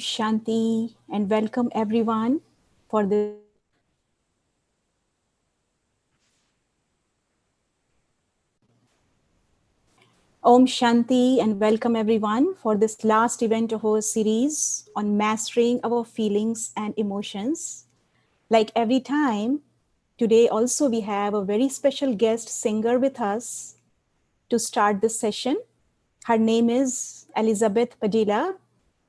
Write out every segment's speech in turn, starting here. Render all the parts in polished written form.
Shanti and welcome everyone for this Om Shanti and welcome everyone for this last event of our series on mastering our feelings and emotions. Like every time, today also we have a very special guest singer with us to start this session. Her name is Elizabeth Padilla.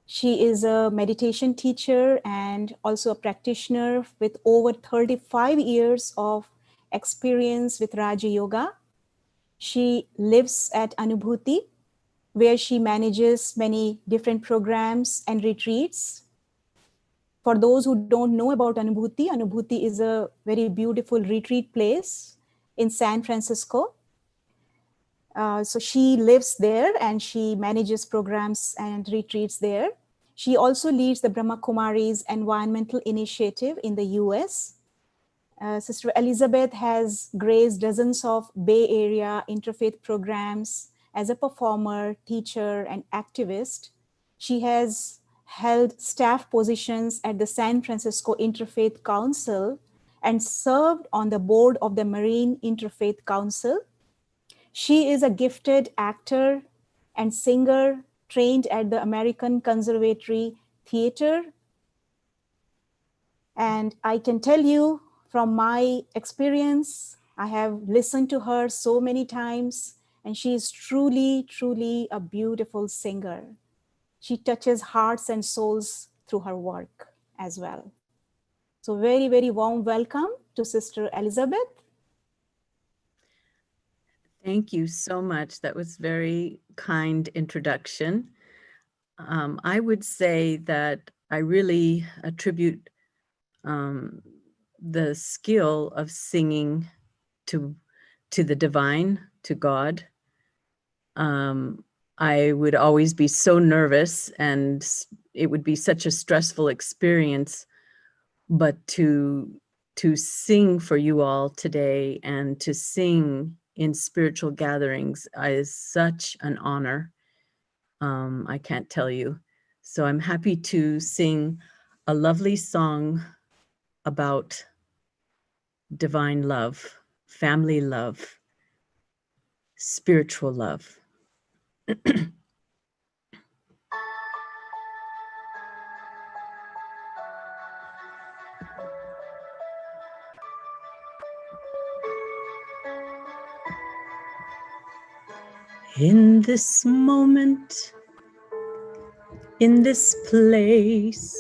She is a meditation teacher and also a practitioner with over 35 years of experience with Raja Yoga. She lives at Anubhuti, where she manages many different programs and retreats. For those who don't know about Anubhuti, Anubhuti is a very beautiful retreat place in San Francisco. So she lives there and she manages programs and retreats there. She also leads the Brahma Kumari's environmental initiative in the US. Sister Elizabeth has graced dozens of Bay Area interfaith programs as a performer, teacher, and activist. She has held staff positions at the San Francisco Interfaith Council and served on the board of the Marine Interfaith Council. She is a gifted actor and singer trained at the American Conservatory Theater. And I can tell you from my experience, I have listened to her so many times, and she is truly, truly a beautiful singer. She touches hearts and souls through her work as well. So very, very warm welcome to Sister Elizabeth. Thank you so much. That was very kind introduction. I would say that I really attribute the skill of singing to the divine, to God. I would always be so nervous and it would be such a stressful experience, but to sing for you all today and to sing in spiritual gatherings is such an honor. I can't tell you. So I'm happy to sing a lovely song about divine love, family love, spiritual love. In this moment, in this place,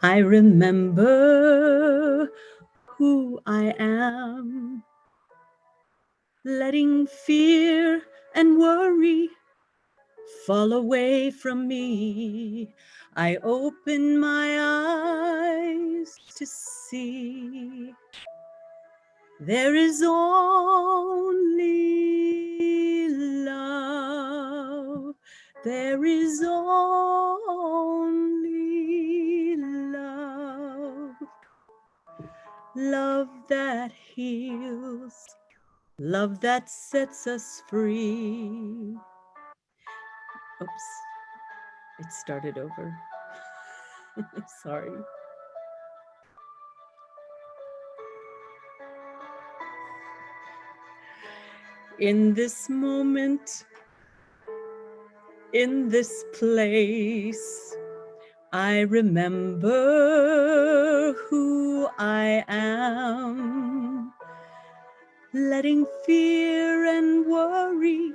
I remember who I am, letting fear and worry fall away from me. I open my eyes to see there is only love. There is only love. Love that heals. Love that sets us free. Oops, it started over. Sorry. In this moment, in this place, I remember who I am, letting fear and worry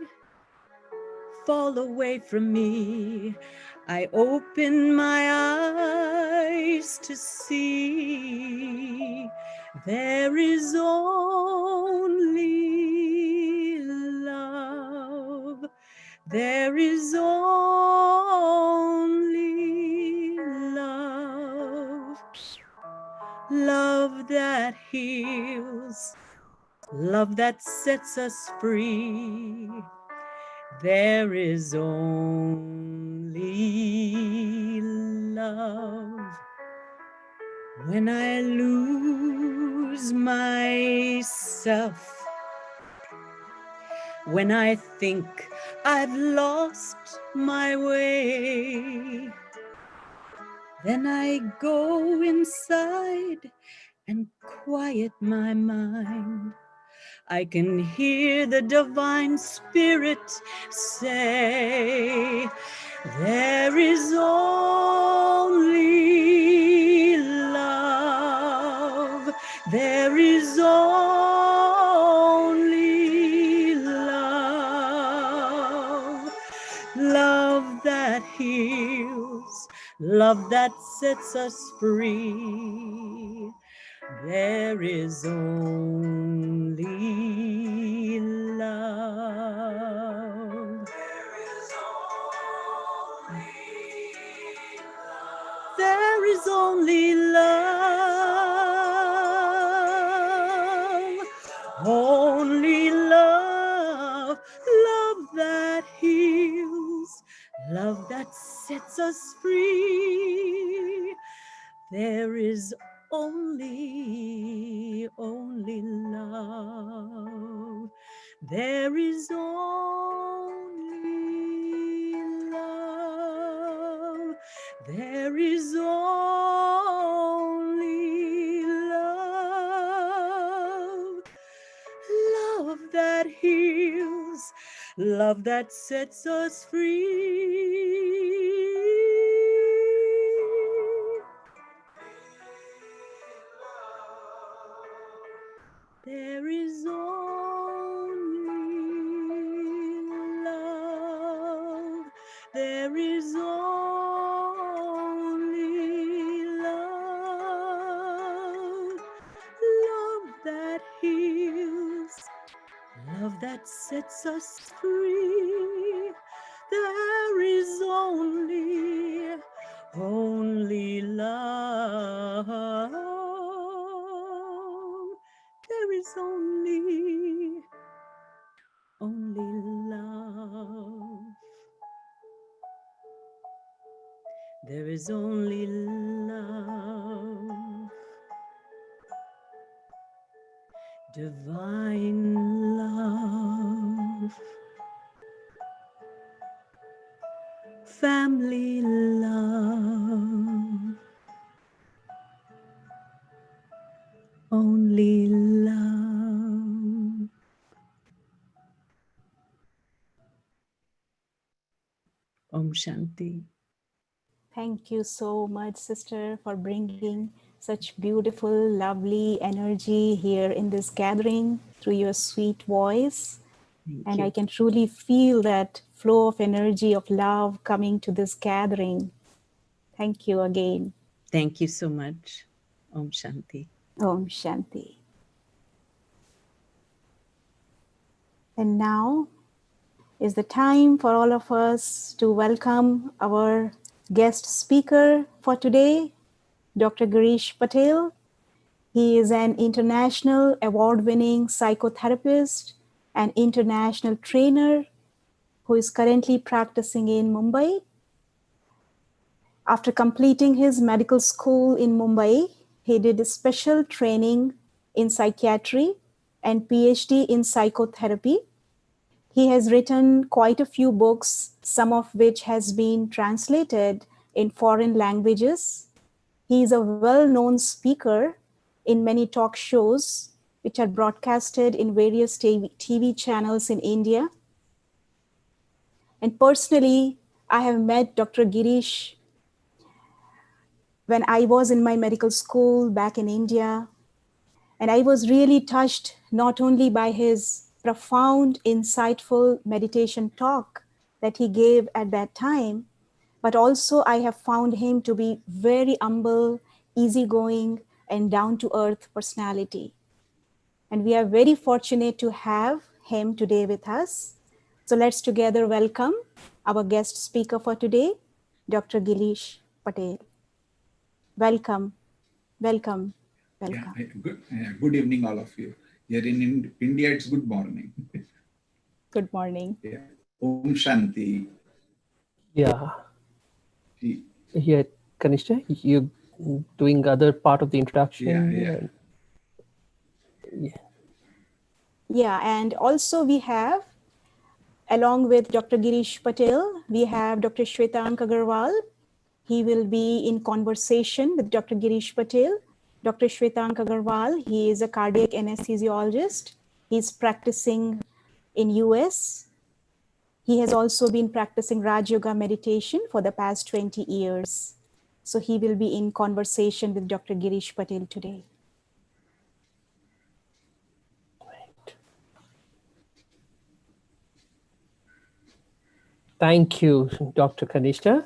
fall away from me. I open my eyes to see there is only love. There is only love. Love that heals. Love that sets us free. There is only love. When I lose myself, when I think I've lost my way, Then I go inside and quiet my mind. I can hear the divine spirit say, there is only love. There is only love. Love that heals, love that sets us free. There is only love. There is only love. Only love. Love that heals. Love that sets us free. There is only love. There is only love. There is only love. Love that heals. Love that sets us free. There is only love. There is only love. Love that heals. Love that sets us free. There is only love. There is only love. There is only love. Divine love. Family love. Only love. Om Shanti. Thank you so much, sister, for bringing such beautiful, lovely energy here in this gathering through your sweet voice. Thank And you. I can truly feel that flow of energy of love coming to this gathering. Thank you again. Thank you so much. Om Shanti. Om Shanti. And now is the time for all of us to welcome our guest speaker for today, Dr. Girish Patel. He is an international award-winning psychotherapist and international trainer who is currently practicing in Mumbai. After completing his medical school in Mumbai, he did a special training in psychiatry and PhD in psychotherapy. He has written quite a few books, some of which has been translated in foreign languages. He is a well-known speaker in many talk shows, which are broadcasted in various TV channels in India. And personally, I have met Dr. Girish when I was in my medical school back in India. And I was really touched not only by his profound, insightful meditation talk that he gave at that time, but also I have found him to be very humble, easygoing, and down-to-earth personality. And we are very fortunate to have him today with us. So let's together welcome our guest speaker for today, Dr. Girish Patel. Welcome, welcome, welcome. Yeah, good evening, all of you. Here in India, it's good morning. Good morning. Yeah. Om Shanti. Yeah. Ji. Here, Kanishka, you doing other part of the introduction. Yeah, and also we have, along with Dr. Girish Patel, we have Dr. Shwetank Agarwal. He will be in conversation with Dr. Girish Patel, Dr. Shwetank Agarwal. He is a cardiac anesthesiologist. He's practicing in US. He has also been practicing Raj Yoga meditation for the past 20 years. So he will be in conversation with Dr. Girish Patel today. Thank you, Dr. Kanishta,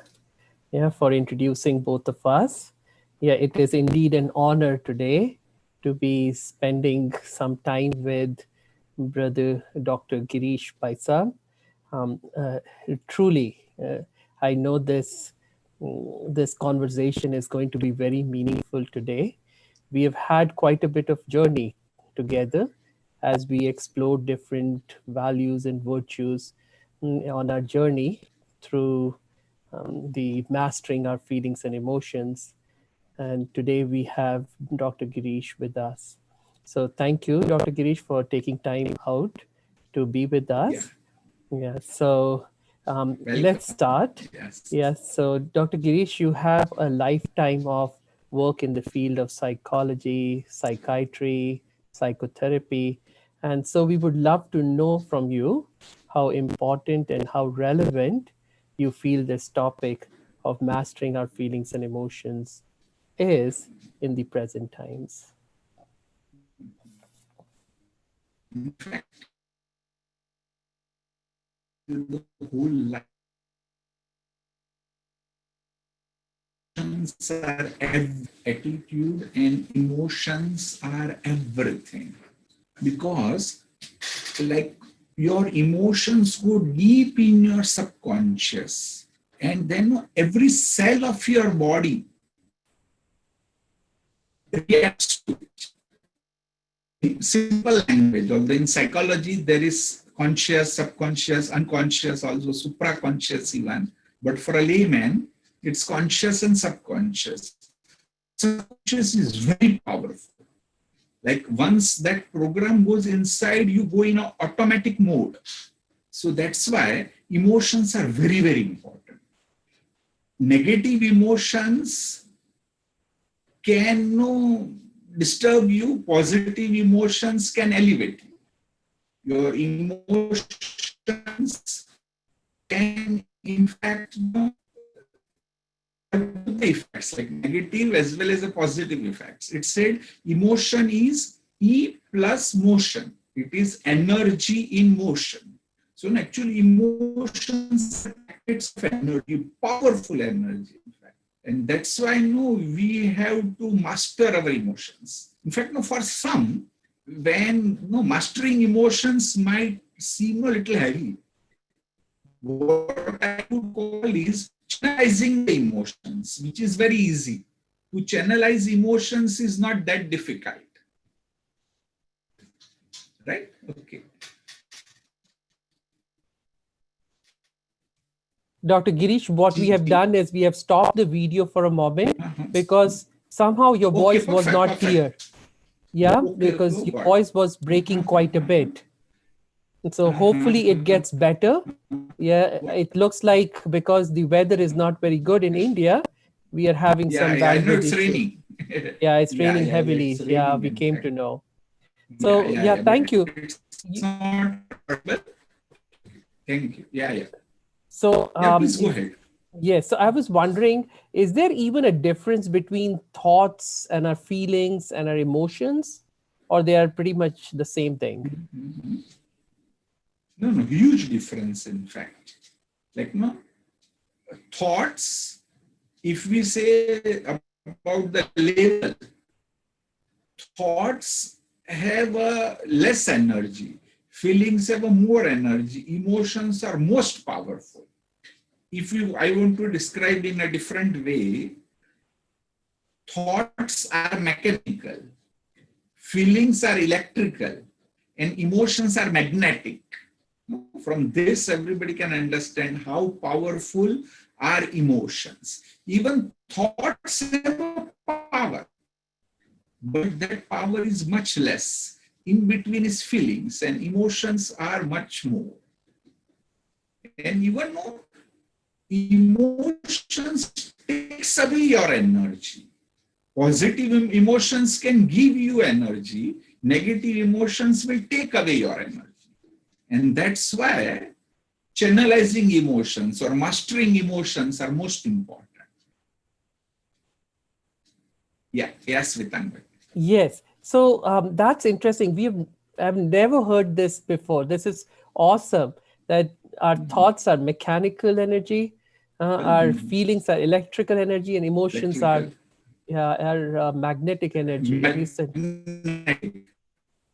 for introducing both of us. It is indeed an honor today to be spending some time with Brother Dr. Girish Paisa. Truly, I know this conversation is going to be very meaningful today. We have had quite a bit of journey together as we explore different values and virtues on our journey through the mastering our feelings and emotions. And today we have Dr. Girish with us. So thank you, Dr. Girish, for taking time out to be with us. So let's start. Yes. So Dr. Girish, you have a lifetime of work in the field of psychology, psychiatry, psychotherapy. And so we would love to know from you how important and how relevant you feel this topic of mastering our feelings and emotions is in the present times. In fact, the whole life are attitude and emotions are everything, because like your emotions go deep in your subconscious, and then every cell of your body reacts to it. In simple language, although in psychology there is conscious, subconscious, unconscious, also supraconscious even, but for a layman it's conscious and subconscious. Subconscious is very powerful. Like once that program goes inside, you go in an automatic mode. So that's why emotions are very, very important. Negative emotions can disturb you, positive emotions can elevate you. Your emotions can, in fact, the effects, like negative as well as the positive effects. It said emotion is E plus motion. It is energy in motion. So actually emotions are packets of energy, powerful energy, in fact. And that's why we have to master our emotions. In fact, for some, when mastering emotions might seem a little heavy, what I would call is channelizing the emotions, which is very easy. To channelize emotions is not that difficult. Right? Okay. Dr. Girish, what we have done is we have stopped the video for a moment because somehow your voice was not clear. Yeah, because your voice was breaking quite a bit. And so hopefully it gets better. Yeah, it looks like because the weather is not very good in India, we are having some I bad know weather it's issues. raining. It's raining heavily. It's raining, We came to know. So So thank you. It's not horrible. Thank you. So please go ahead. Yes, so I was wondering, is there even a difference between thoughts and our feelings and our emotions, or they are pretty much the same thing? No, huge difference, in fact. Like, thoughts, if we say about the level, thoughts have a less energy, feelings have a more energy, emotions are most powerful. I want to describe in a different way, thoughts are mechanical, feelings are electrical, and emotions are magnetic. From this, everybody can understand how powerful are emotions. Even thoughts have a power, but that power is much less. In between is feelings, and emotions are much more. And even though emotions takes away your energy. Positive emotions can give you energy. Negative emotions will take away your energy. And that's why channelizing emotions or mastering emotions are most important. Yeah, yes, Vitanga. Yes. So that's interesting. I've never heard this before. This is awesome that our thoughts are mechanical energy, our feelings are electrical energy, and emotions are Electrical. magnetic energy. At least Magnetic.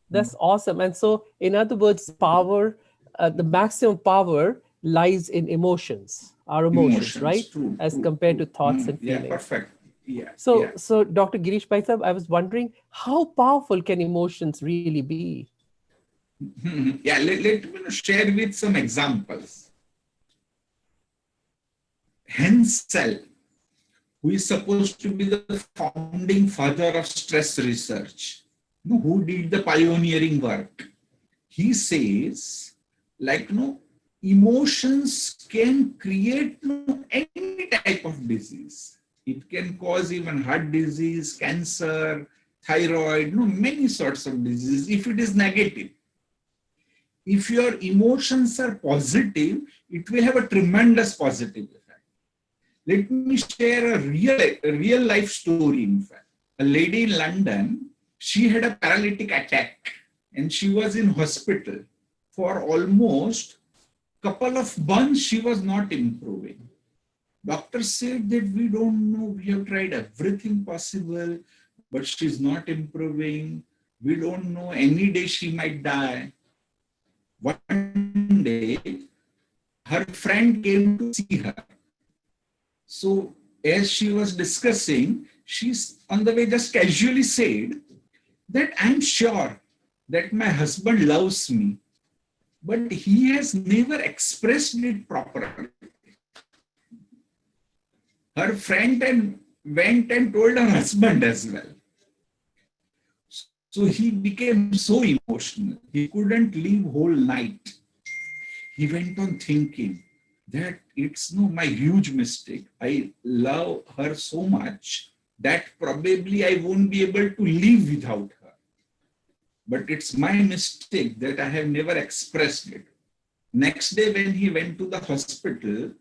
that's awesome. And so, in other words, power, the maximum power lies in emotions, our emotions, right? Emotions. True, As true, compared to true. thoughts and Yeah, feelings. perfect. Yeah, So, yeah. so Dr. Girish Patel, I was wondering how powerful can emotions really be? Yeah, let me share with some examples. Hensel, who is supposed to be the founding father of stress research, who did the pioneering work, he says, like, emotions can create any type of disease. It can cause even heart disease, cancer, thyroid, many sorts of diseases if it is negative. If your emotions are positive, it will have a tremendous positive effect. Let me share a real life story, in fact. A lady in London, she had a paralytic attack and she was in hospital for almost couple of months. She was not improving. Doctor said that we don't know, we have tried everything possible, but she's not improving. We don't know, any day she might die. One day, her friend came to see her. So as she was discussing, she's on the way just casually said that I'm sure that my husband loves me, but he has never expressed it properly. Her friend went and told her husband as well. So he became so emotional. He couldn't leave whole night. He went on thinking that it's my huge mistake. I love her so much that probably I won't be able to live without her. But it's my mistake that I have never expressed it. Next day, when he went to the hospital,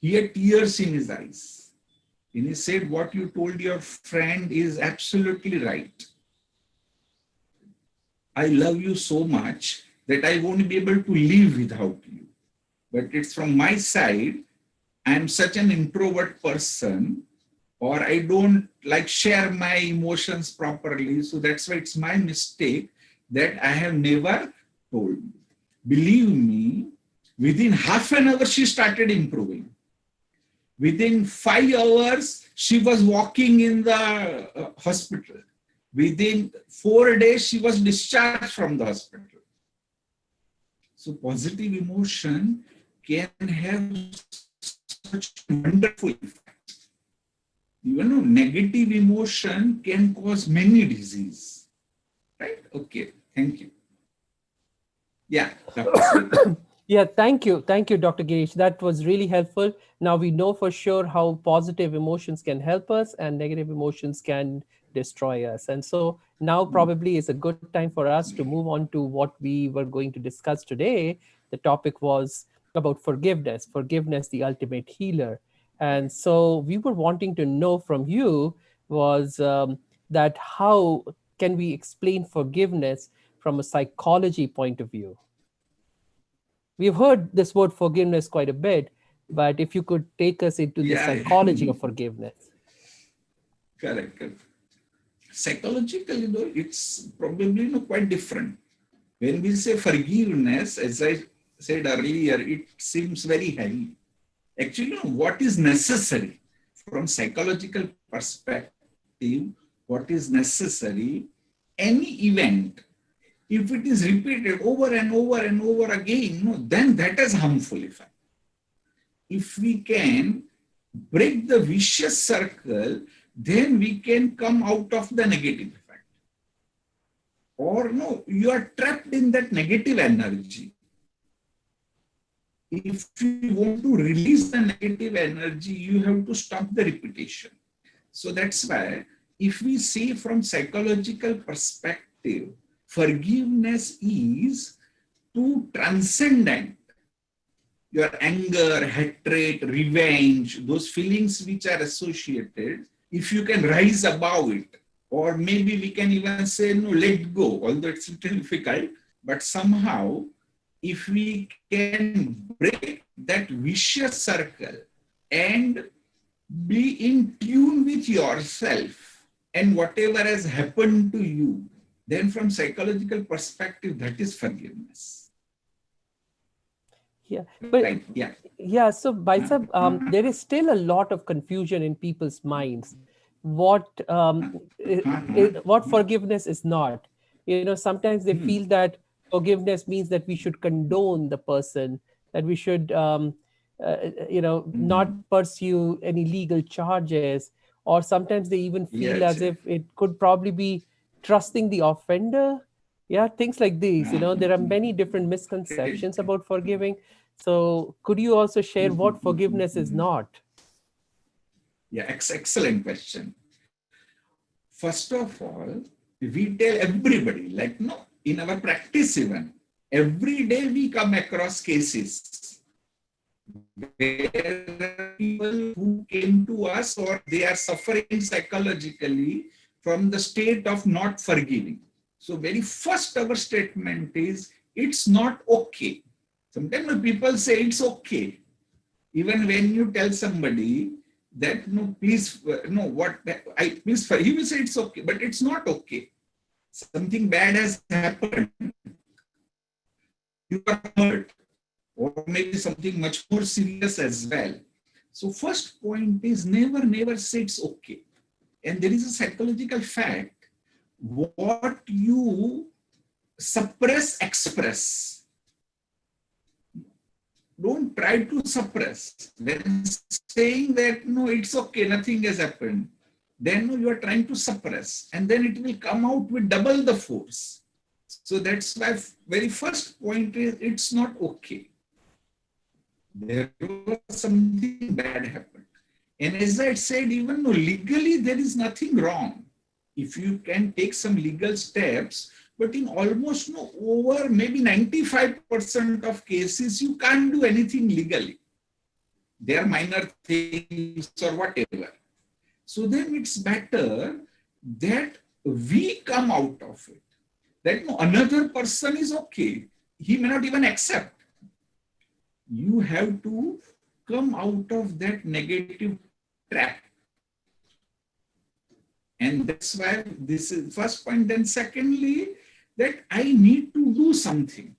he had tears in his eyes. And he said, what you told your friend is absolutely right. I love you so much that I won't be able to live without you. But it's from my side, I'm such an introvert person, or I don't like share my emotions properly. So that's why it's my mistake that I have never told you. Believe me, within half an hour, she started improving. Within 5 hours, she was walking in the hospital. Within 4 days, she was discharged from the hospital. So positive emotion can have such wonderful effect. Negative emotion can cause many diseases. Right? Okay. Thank you. Yeah, Dr. Sweta. Yeah, thank you. Thank you, Dr. Girish. That was really helpful. Now we know for sure how positive emotions can help us and negative emotions can destroy us. And so now probably is a good time for us to move on to what we were going to discuss today. The topic was about forgiveness, forgiveness, the ultimate healer. And so we were wanting to know from you was that how can we explain forgiveness from a psychology point of view? We've heard this word forgiveness quite a bit, but if you could take us into the Yeah, psychology of forgiveness. correct. Psychologically, though, it's probably quite different. When we say forgiveness, as I said earlier, it seems very heavy. Actually, what is necessary from psychological perspective, what is necessary, any event, if it is repeated over and over and over again, then that is harmful effect. If we can break the vicious circle, then we can come out of the negative effect. Or you are trapped in that negative energy. if you want to release the negative energy, you have to stop the repetition. So that's why, if we see from psychological perspective, forgiveness is to transcendent your anger, hatred, revenge, those feelings which are associated. If you can rise above it, or maybe we can even say, no, let go, although it's a little difficult, but somehow, if we can break that vicious circle and be in tune with yourself and whatever has happened to you, then from psychological perspective, that is forgiveness. Yeah, but Right? Yeah. yeah, so Baisab, there is still a lot of confusion in people's minds. What what forgiveness is not. You know, sometimes they feel that forgiveness means that we should condone the person, that we should, not pursue any legal charges, or sometimes they even feel Yes. as if it could probably be trusting the offender. Yeah, things like these. You know, there are many different misconceptions about forgiving. So could you also share what forgiveness is not? Yeah, excellent question. First of all, we tell everybody, like, no, in our practice even, every day we come across cases where people who came to us or they are suffering psychologically from the state of not forgiving. So very first our statement is, it's not okay. Sometimes when people say it's okay. Even when you tell somebody that, no, please, no, what, I please, he will say it's okay, but it's not okay. Something bad has happened. You are hurt, or maybe something much more serious as well. So first point is, never say it's okay. And there is a psychological fact, what you suppress, express. Don't try to suppress. When saying that, no, it's okay, nothing has happened, then you are trying to suppress, and then it will come out with double the force. So that's why very first point is, it's not okay. There was something bad happened. And as I said, even though legally there is nothing wrong, if you can take some legal steps, but in almost over maybe 95% of cases, you can't do anything legally. They are minor things or whatever. So then it's better that we come out of it. That another person is okay. He may not even accept. You have to come out of that negative trap. And that's why this is first point. Then secondly, that I need to do something,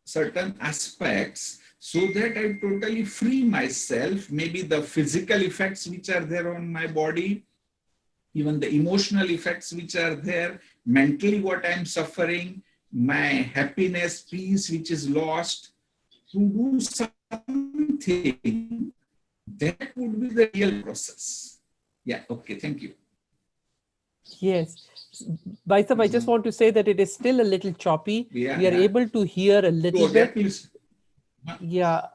certain aspects, so that I totally free myself, maybe the physical effects which are there on my body, even the emotional effects which are there, mentally what I'm suffering, my happiness, peace which is lost, to do something, that would be the real process. Yeah, okay, thank you. Yes. Baisab, I just want to say that it is still a little choppy. Yeah, we are able to hear a little okay, bit. please. Yeah,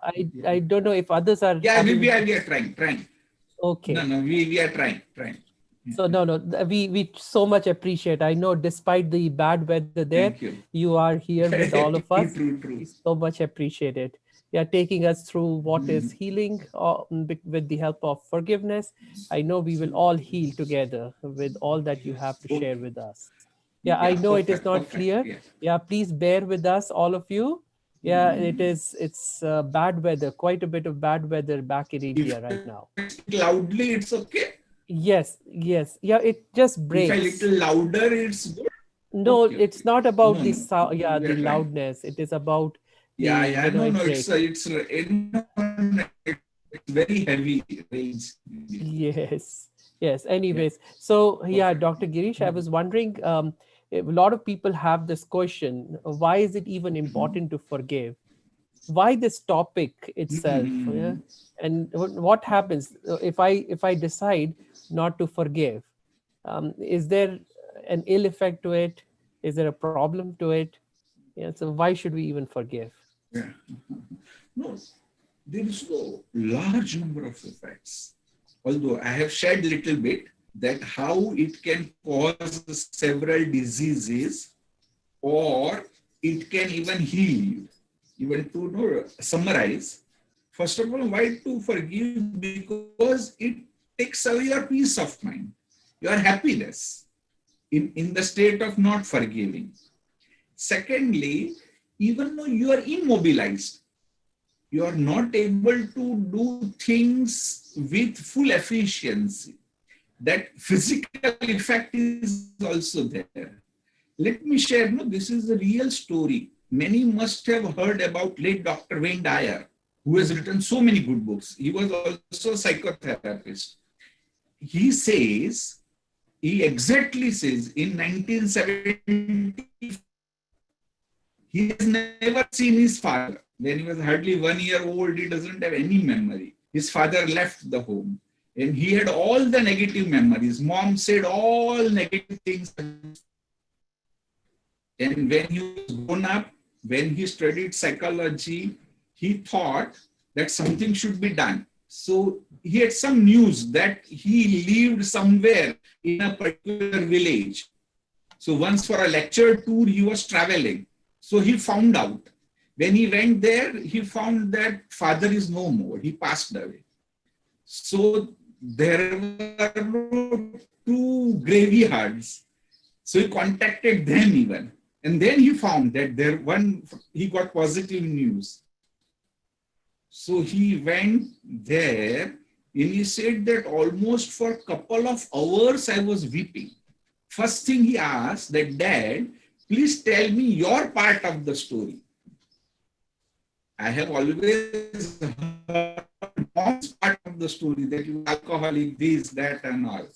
I don't know if others are. Yeah, we are trying. Okay. No, we are trying. So no, we so much appreciate. I know despite the bad weather there, you are here with all of us. True. We so much appreciate it. Yeah, taking us through what is healing with the help of forgiveness. I know we will all heal together with all that you have to share with us. Yeah, I know it is not clear. Yeah, please bear with us, all of you. Yeah, it's bad weather, quite a bit of bad weather back in India right now. Loudly, it's okay. Yes. Yeah, it just breaks. If a little louder, it's good. No, okay, it's not about the sound. Yeah, the loudness. It is about the, it's very heavy range. Yes. Anyways, so yeah, Dr. Girish, I was wondering, a lot of people have this question: why is it even important to forgive? Why this topic itself? Yeah? And what happens if I decide not to forgive? Is there an ill effect to it? Is there a problem to it? Yeah, so why should we even forgive? Yeah. No, there is no large number of effects. Although I have shared a little bit that how it can cause several diseases or it can even heal you. Even to summarize, first of all, why to forgive? Because it takes away your peace of mind, your happiness in the state of not forgiving. Secondly, even though you are immobilized, you are not able to do things with full efficiency. That physical effect is also there. Let me share, this is a real story. Many must have heard about late Dr. Wayne Dyer, who has written so many good books. He was also a psychotherapist. He says, he exactly says, in 1970, he has never seen his father. When he was hardly 1 year old, he doesn't have any memory. His father left the home and he had all the negative memories. Mom said all negative things. And when he was grown up, when he studied psychology, he thought that something should be done. So he had some news that he lived somewhere in a particular village. So once for a lecture tour, he was traveling. So he found out. When he went there, he found that father is no more. He passed away. So there were no two graveyards. So he contacted them even. And then he found that he got positive news. So he went there and he said that almost for a couple of hours I was weeping. First thing he asked that, Dad, please tell me your part of the story. I have always heard mom's part of the story, that you alcoholic, this, that, and all.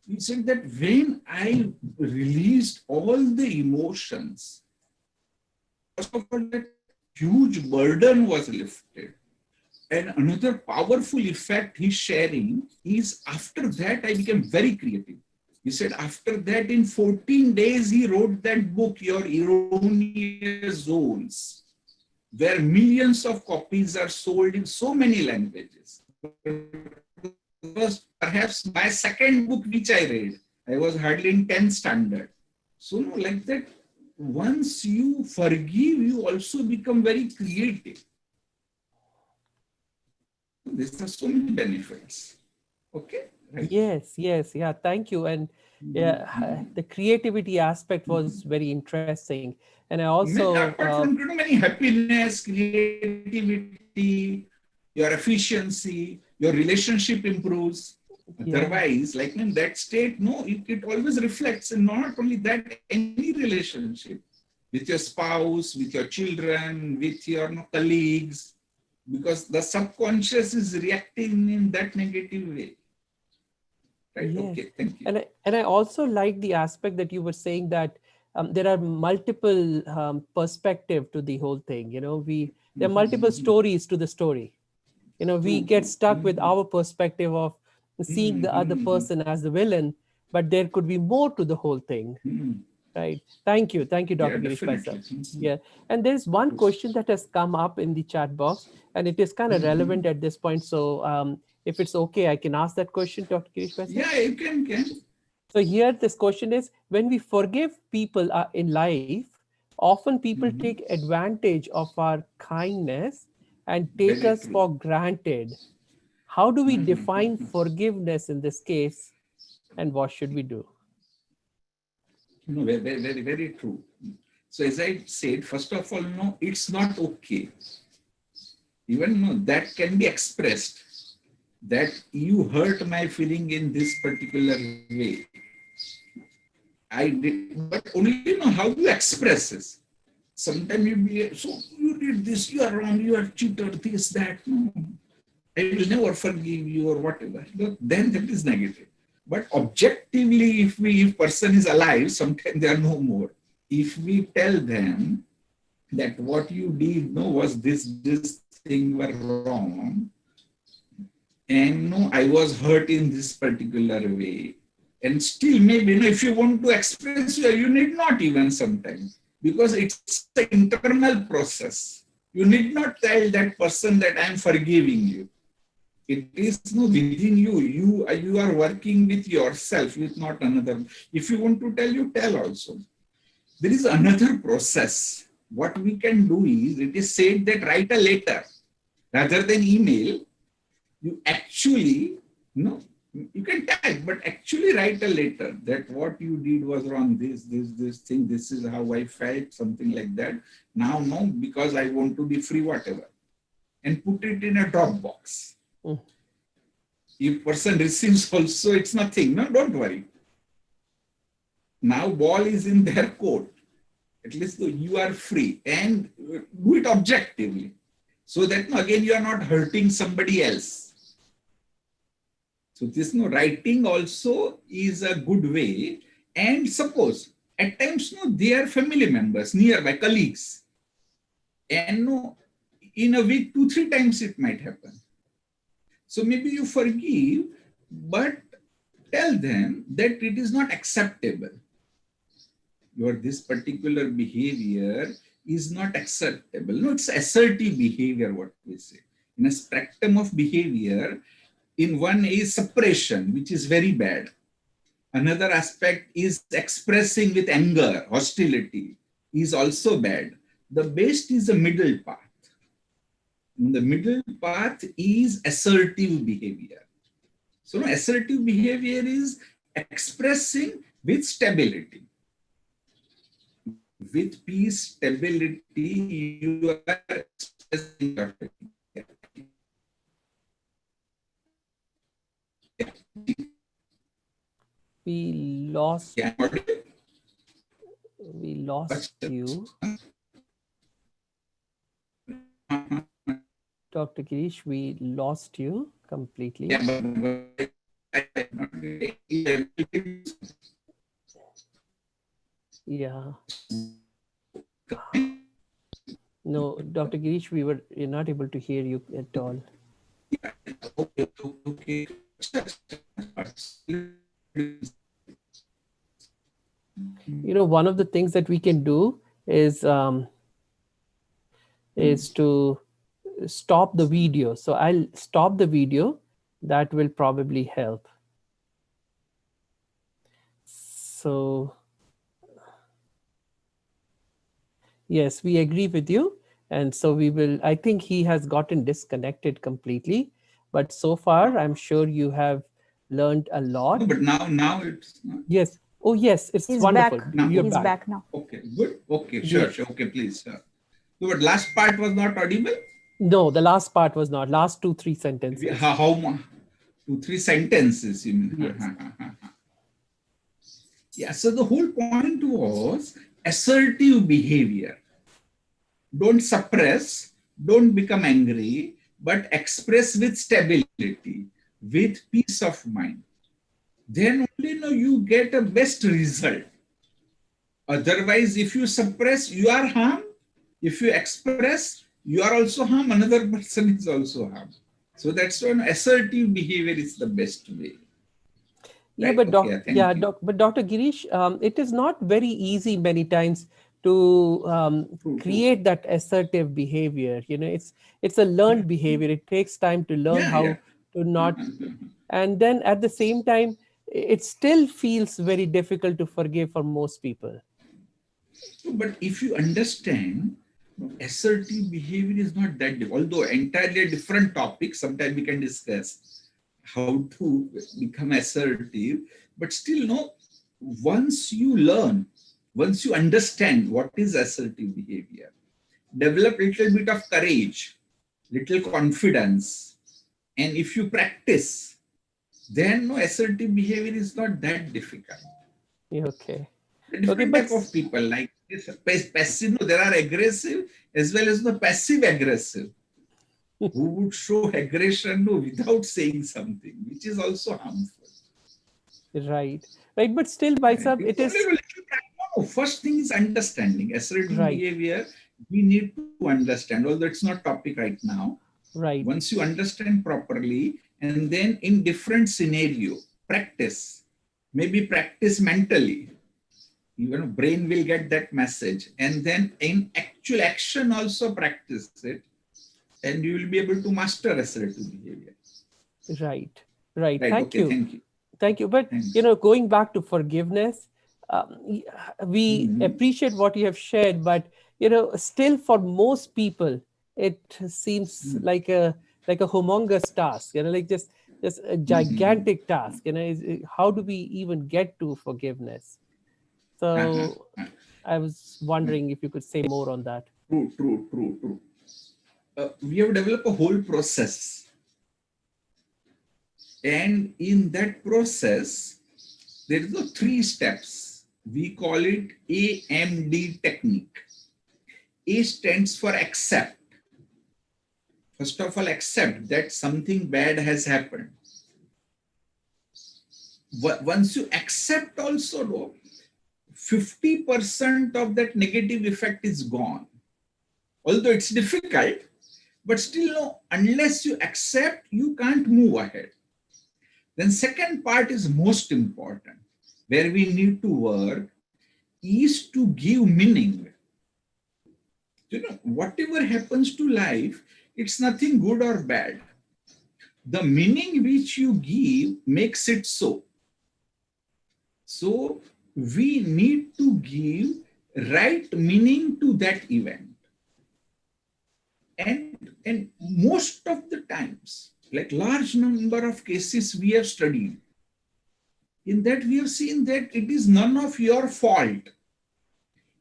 He said that when I released all the emotions, first of all, that huge burden was lifted. And another powerful effect he's sharing is after that, I became very creative. He said after that, in 14 days, he wrote that book, Your Erroneous Zones, where millions of copies are sold in so many languages. It was perhaps my second book which I read. I was hardly in 10th standard. So like that, once you forgive, you also become very creative. These are so many benefits. Okay? Right. Yes, yeah, thank you. And yeah, the creativity aspect was very interesting. And I also, Apart from many happiness, creativity, your efficiency, your relationship improves. Otherwise, like in that state, it always reflects in not only that, any relationship with your spouse, with your children, with your colleagues, because the subconscious is reacting in that negative way. Right? yes. Okay, thank you. And I also like the aspect that you were saying that there are multiple perspective to the whole thing. There are multiple stories to the story. We get stuck with our perspective of seeing the other person as the villain, but there could be more to the whole thing. Right. Thank you, Dr. Girish Patel. Yeah. And there's one question that has come up in the chat box, and it is kind of relevant at this point. So if it's okay, I can ask that question, Dr. Girish Patel. Yeah, you can. So here this question is, when we forgive people in life, often people take advantage of our kindness and take us for granted. How do we define forgiveness in this case, and what should we do? Very, very, very true. So as I said, first of all, it's not okay. Even that can be expressed, that you hurt my feeling in this particular way. I did, but only how you express this. Sometimes you be, so you did this, you are wrong, you are cheater, this, that. No, I will never forgive you or whatever. But then that is negative. But objectively, if person is alive, sometimes they are no more. If we tell them that what you did was this thing were wrong, and I was hurt in this particular way, and still maybe if you want to express, you need not even sometimes, because it's an internal process. You need not tell that person that I am forgiving you. It is no within you. You are working with yourself, with not another. If you want to tell, you tell also. There is another process. What we can do is, it is said that write a letter rather than email. You actually, no, you can type, but actually write a letter that what you did was wrong. This thing. This is how I felt. Something like that. Now, no, because I want to be free, whatever, and put it in a Dropbox. Mm. If person receives also, it's nothing. No, don't worry. Now ball is in their court. At least you are free, and do it objectively. So that again, you are not hurting somebody else. So this writing also is a good way. And suppose at times they are family members, nearby colleagues. And in a week, 2-3 times it might happen. So maybe you forgive, but tell them that it is not acceptable. This particular behavior is not acceptable. No, it's assertive behavior, what we say. In a spectrum of behavior, in one is suppression, which is very bad. Another aspect is expressing with anger, hostility, is also bad. The best is the middle path. And the middle path is assertive behavior. So assertive behavior is expressing with stability. With peace, stability, you are expressing your We lost you. Dr. Girish, we lost you completely. Yeah. No, Dr. Girish, we're not able to hear you at all. Okay. One of the things that we can do is to stop the video. So I'll stop the video. That will probably help. So yes, we agree with you. And so we will, I think he has gotten disconnected completely, but so far I'm sure you have learned a lot. No, but now it's not. Yes. Oh yes, it's He's wonderful. back. You're He's back now. Okay, good. Okay, sure. Okay, please. So, but last part was not audible? No, the last part was not. Last 2-3 sentences. How 2-3 sentences, you mean? Yes. Yeah, so the whole point was assertive behavior. Don't suppress, don't become angry, but express with stability, with peace of mind. Then only you get a best result. Otherwise, if you suppress, you are harmed. If you express, you are also harmed. Another person is also harmed. So that's why assertive behavior is the best way. Yeah, right? But but Dr. Girish, it is not very easy many times to create that assertive behavior. It's a learned behavior. It takes time to learn how to not, and then at the same time, it still feels very difficult to forgive for most people. But if you understand, assertive behavior is not that difficult. Although entirely different topic, sometime we can discuss how to become assertive. But still, once you learn, once you understand what is assertive behavior, develop a little bit of courage, little confidence, and if you practice, then assertive behavior is not that difficult. Okay. Different type of people like this, passive. There are aggressive as well as the passive aggressive who would show aggression without saying something, which is also harmful. Right. But still, it is. First thing is understanding assertive behavior. We need to understand, although it's not topic right now. Right. Once you understand properly, and then in different scenario, practice. Maybe practice mentally. Even brain will get that message, and then in actual action also practice it, and you will be able to master assertive behavior. Right. Right. Right. Thank Okay. you. Thank you. Thank you. But, Thanks. going back to forgiveness, we Mhm. appreciate what you have shared, but, still for most people, it seems like a humongous task, like just a Mhm. gigantic task, how do we even get to forgiveness? Uh-huh. So I was wondering if you could say more on that. True. True. True. True. We have developed a whole process, and in that process, there is a 3 steps. We call it AMD technique. A stands for accept. First of all, accept that something bad has happened. Once you accept also, no, 50% of that negative effect is gone. Although it's difficult, but still, no, unless you accept, you can't move ahead. Then second part is most important, where we need to work, is to give meaning. Whatever happens to life, it's nothing good or bad. The meaning which you give makes it so. So we need to give right meaning to that event. And most of the times, like large number of cases we have studied, in that we have seen that it is none of your fault.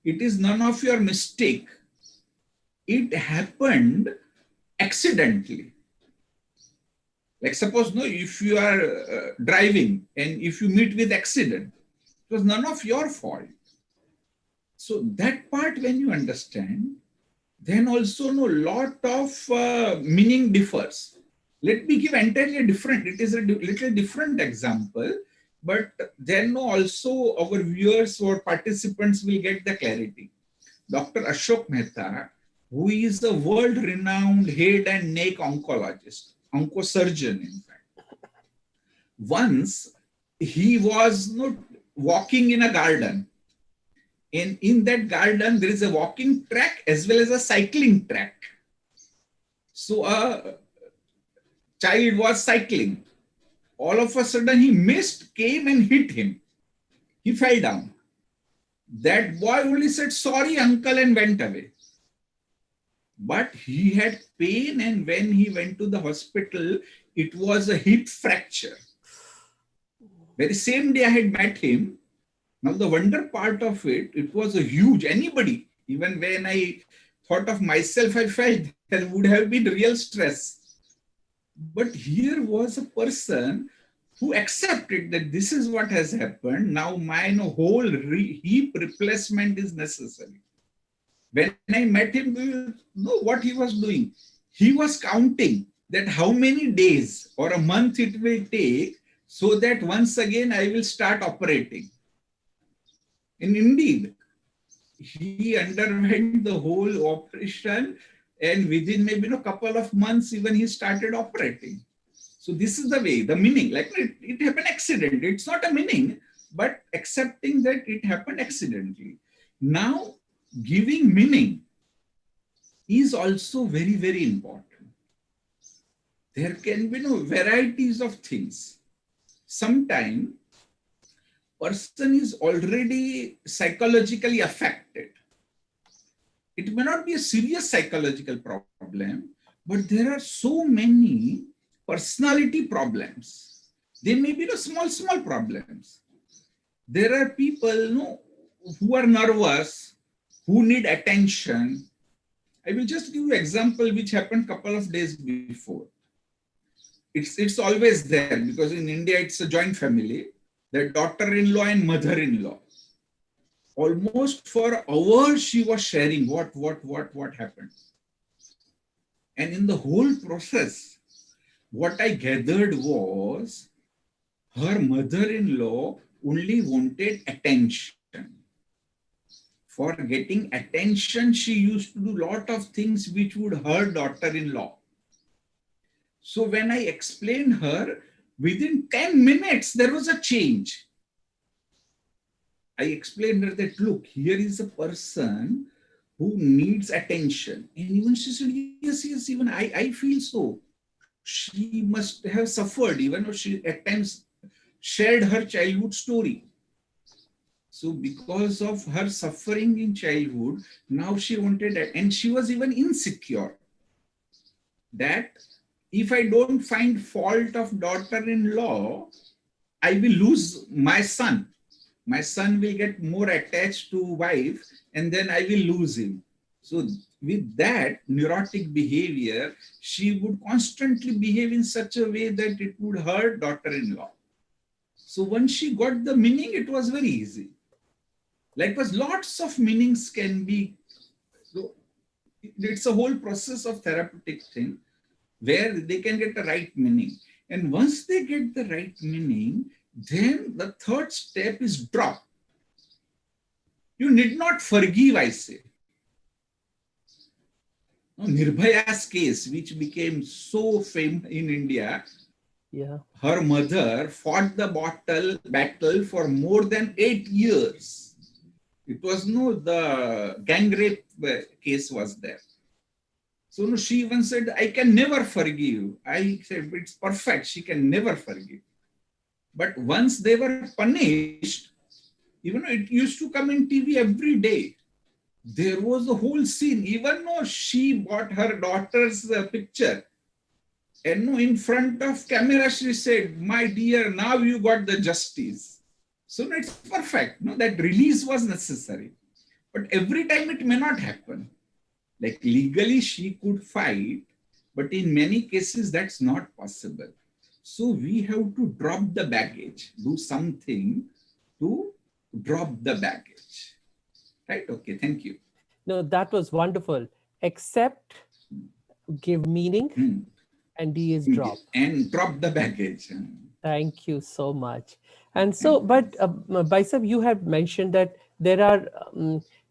It is none of your mistake. It happened accidentally. Like suppose, no, if you are driving and if you meet with accident, it was none of your fault. So that part when you understand, then also no lot of meaning differs. Let me give entirely different. It is a little different example, but then also our viewers or participants will get the clarity. Dr. Ashok Mehta, who is a world-renowned head and neck oncologist, oncosurgeon in fact. Once he was not walking in a garden, and in that garden there is a walking track as well as a cycling track. So a child was cycling. All of a sudden he missed, came and hit him. He fell down. That boy only said, "Sorry, uncle," and went away. But he had pain, and when he went to the hospital, it was a hip fracture. Very same day I had met him. Now the wonder part of it, it was a huge, anybody, even when I thought of myself, I felt there would have been real stress. But here was a person who accepted that this is what has happened. Now my whole hip replacement is necessary. When I met him, do you know what he was doing? He was counting that how many days or a month it will take so that once again I will start operating. And indeed, he underwent the whole operation, and within maybe a couple of months, even he started operating. So this is the way, the meaning, like it happened accident. It's not a meaning, but accepting that it happened accidentally. Now, giving meaning is also very, very important. There can be varieties of things. Sometimes person is already psychologically affected. It may not be a serious psychological problem, but there are so many personality problems. They may be small, small problems. There are people who are nervous, who need attention. I will just give you an example which happened a couple of days before. It's always there because in India it's a joint family. The daughter-in-law and mother-in-law. Almost for hours she was sharing what happened. And in the whole process, what I gathered was her mother-in-law only wanted attention. For getting attention, she used to do a lot of things which would hurt daughter-in-law. So when I explained her, within 10 minutes, there was a change. I explained her that, look, here is a person who needs attention. And even she said, yes, yes, even I feel so. She must have suffered, even though she at times shared her childhood story. So because of her suffering in childhood, now she wanted, and she was even insecure that if I don't find fault of daughter-in-law, I will lose my son. My son will get more attached to wife and then I will lose him. So with that neurotic behavior, she would constantly behave in such a way that it would hurt daughter-in-law. So once she got the meaning, it was very easy. Likewise, lots of meanings can be, so it's a whole process of therapeutic thing where they can get the right meaning. And once they get the right meaning, then the third step is drop. You need not forgive, I say. Nirbhaya's case, which became so famous in India, her mother fought the battle for more than 8 years. It was the gang rape case was there. So she even said, I can never forgive. I said, it's perfect. She can never forgive. But once they were punished, even though it used to come in TV every day, there was a whole scene. Even though she bought her daughter's picture, and in front of camera, she said, my dear, now you got the justice. So it's perfect. That release was necessary. But every time it may not happen. Like legally, she could fight, but in many cases, that's not possible. So we have to drop the baggage, do something to drop the baggage. Right? Okay, thank you. No, that was wonderful. Accept, give meaning, and D is drop. And drop the baggage. Thank you so much. And so, but Baisab, you have mentioned that there are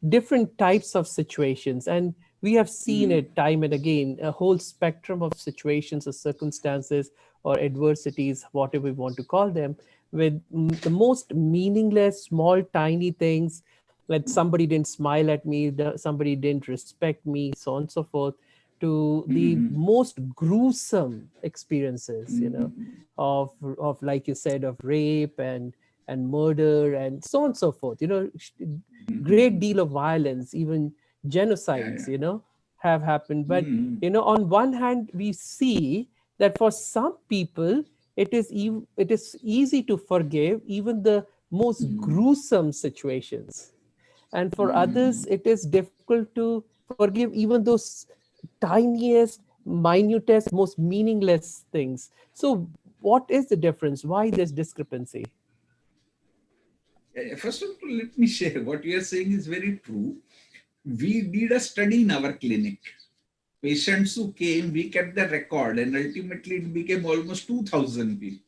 different types of situations, and we have seen it time and again, a whole spectrum of situations or circumstances or adversities, whatever we want to call them, with the most meaningless, small, tiny things, like somebody didn't smile at me, somebody didn't respect me, so on and so forth, to the most gruesome experiences, of like you said, of rape and murder and so on and so forth, great deal of violence, even genocides, have happened. But on one hand, we see that for some people it is easy to forgive even the most gruesome situations, and for others it is difficult to forgive even those tiniest, minutest, most meaningless things. So what is the difference? Why this discrepancy? First of all, let me share what you are saying is very true. We did a study in our clinic. Patients who came, we kept the record, and ultimately it became almost 2,000 people.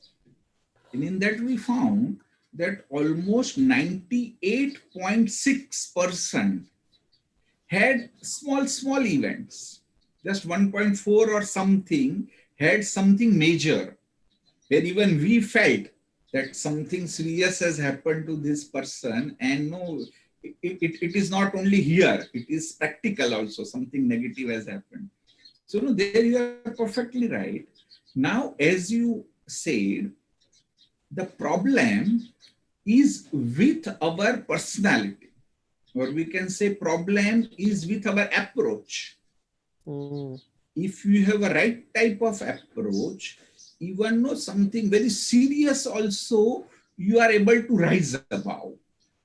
And in that we found that almost 98.6% had small events. Just 1.4 or something had something major, where even we felt that something serious has happened to this person, and no, it is not only here, it is practical also, something negative has happened. So no, there you are perfectly right. Now, as you said, the problem is with our personality, or we can say problem is with our approach. If you have a right type of approach, even though something very serious also, you are able to rise above.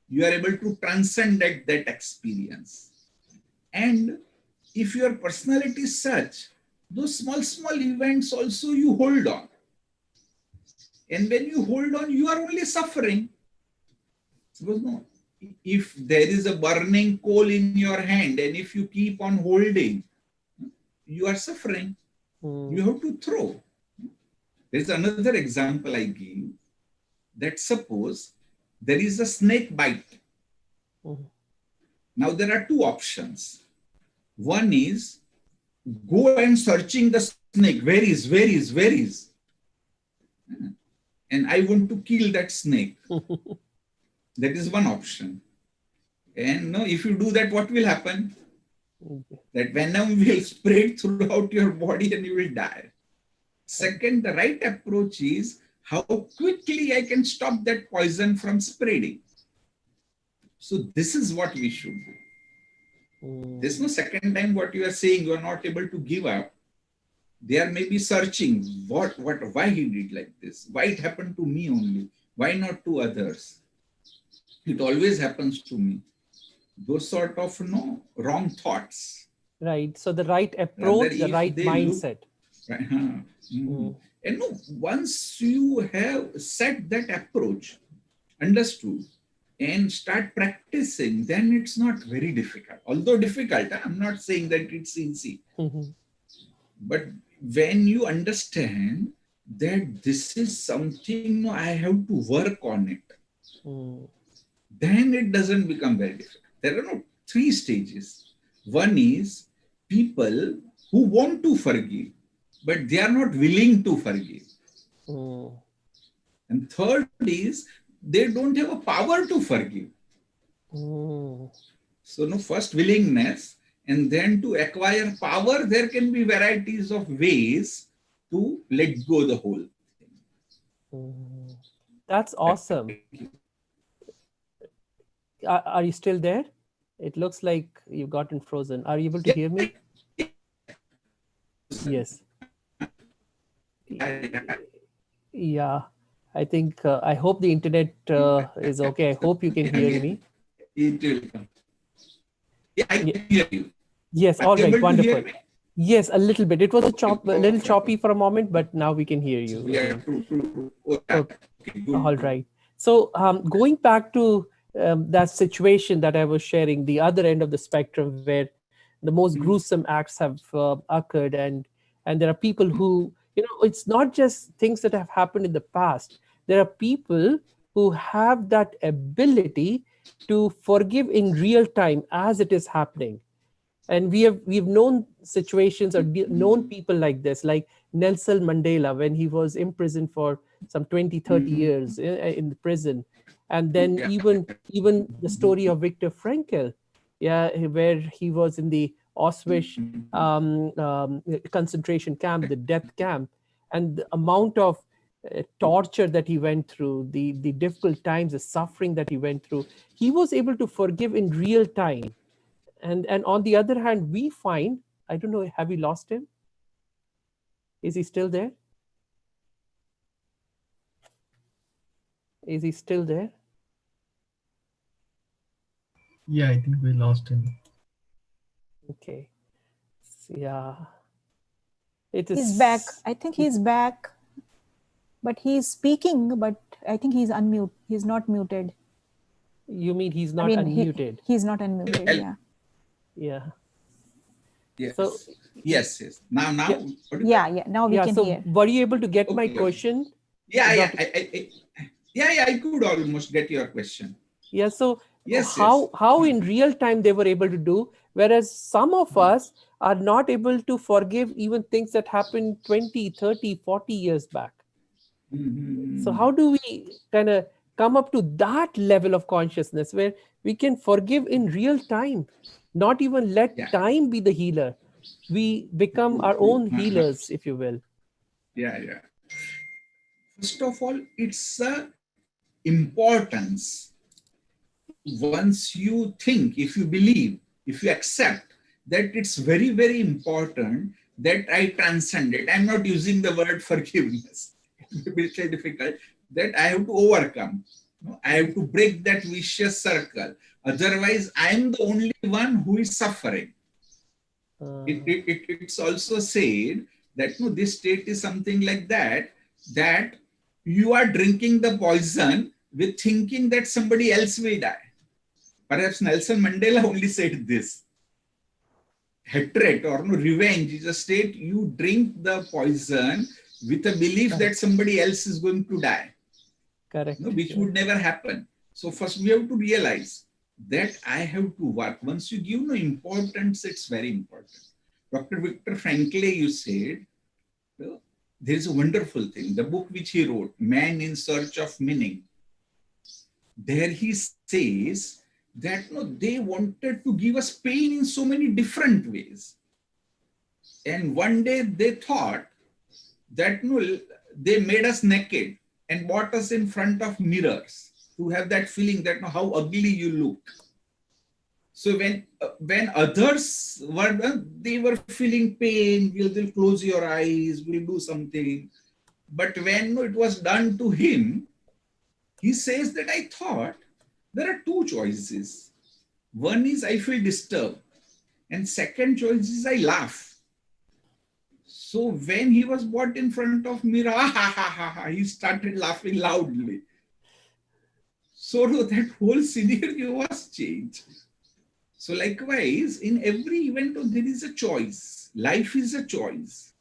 You are able to transcend that experience. And if your personality is such, those small events also you hold on. And when you hold on, you are only suffering. Suppose no, if there is a burning coal in your hand, and if you keep on holding, you are suffering. You have to throw. There's another example I give, that suppose there is a snake bite. Now there are two options. One is go and searching the snake. Where is? And I want to kill that snake. That is one option. And no, if you do that, what will happen? That venom will spread throughout your body and you will die. Second, the right approach is how quickly I can stop that poison from spreading. So this is what we should do. There's no second time what you are saying, you are not able to give up. They are maybe searching why he did like this, why it happened to me only, why not to others. It always happens to me. Those sort of wrong thoughts. Right. So the right approach, the right mindset. Right, And no, once you have set that approach, understood, and start practicing, then it's not very difficult. Although difficult, I'm not saying that it's easy. But when you understand that this is something I have to work on it, then it doesn't become very difficult. There are no 3 stages. One is people who want to forgive, but they are not willing to forgive. And third is they don't have a power to forgive. So first willingness, and then to acquire power, there can be varieties of ways to let go the whole thing. That's awesome. Are you still there? It looks like you've gotten frozen. Are you able to hear me? Yes. Yeah. I think, I hope the internet is okay. I hope you can hear me. It will come. Yeah, I can hear you. Yes, all right, wonderful. Yes, a little bit. It was a little choppy for a moment, but now we can hear you. Yeah, okay. All right. So going back to that situation that I was sharing, the other end of the spectrum where the most gruesome acts have occurred, and there are people who, it's not just things that have happened in the past. There are people who have that ability to forgive in real time as it is happening. And we've known situations or known people like this, like Nelson Mandela, when he was imprisoned for some 20-30 years in the prison. And then even the story of Viktor Frankl, where he was in the Auschwitz concentration camp, the death camp, and the amount of torture that he went through, the difficult times, the suffering that he went through, he was able to forgive in real time. And on the other hand, we find, I don't know, have we lost him? Is he still there? Is he still there? Yeah, I think we lost him. Okay. Yeah. It is. He's back. I think he's back. But he's speaking, but I think he's unmute. He's not muted. You mean he's not unmuted? He's not unmuted, yeah. Yeah. Yes. So, yes. Now. Yeah. Now we can hear. Were you able to get my question? Yeah. I could almost get your question. Yeah. So how in real time they were able to do, whereas some of us are not able to forgive even things that happened 20, 30, 40 years back. So how do we kind of come up to that level of consciousness where we can forgive in real time, not even let time be the healer? We become our own healers, if you will. Yeah. First of all, it's a importance. Once you think, if you believe, if you accept that it's very, very important that I transcend it. I'm not using the word forgiveness. It's a bit difficult. That I have to overcome. I have to break that vicious circle. Otherwise, I'm the only one who is suffering. It's also said that this state is something like that you are drinking the poison with thinking that somebody else will die. Perhaps Nelson Mandela only said this. Hatred or revenge is a state you drink the poison with a belief that somebody else is going to die. Correct. Which would never happen. So first we have to realize that I have to work. Once you give importance, it's very important. Dr. Viktor Frankl, you said, there is a wonderful thing. The book which he wrote, Man in Search of Meaning. there he says that no, they wanted to give us pain in so many different ways. And one day they thought that no, they made us naked and brought us in front of mirrors to have that feeling that no, how ugly you look. So when others were done, they were feeling pain, they'll close your eyes, we'll do something. But when it was done to him, he says that I thought there are two choices. One is I feel disturbed, and second choice is I laugh. So when he was brought in front of mirror, he started laughing loudly. So that whole scenario was changed. So likewise, in every event, there is a choice. Life is a choice.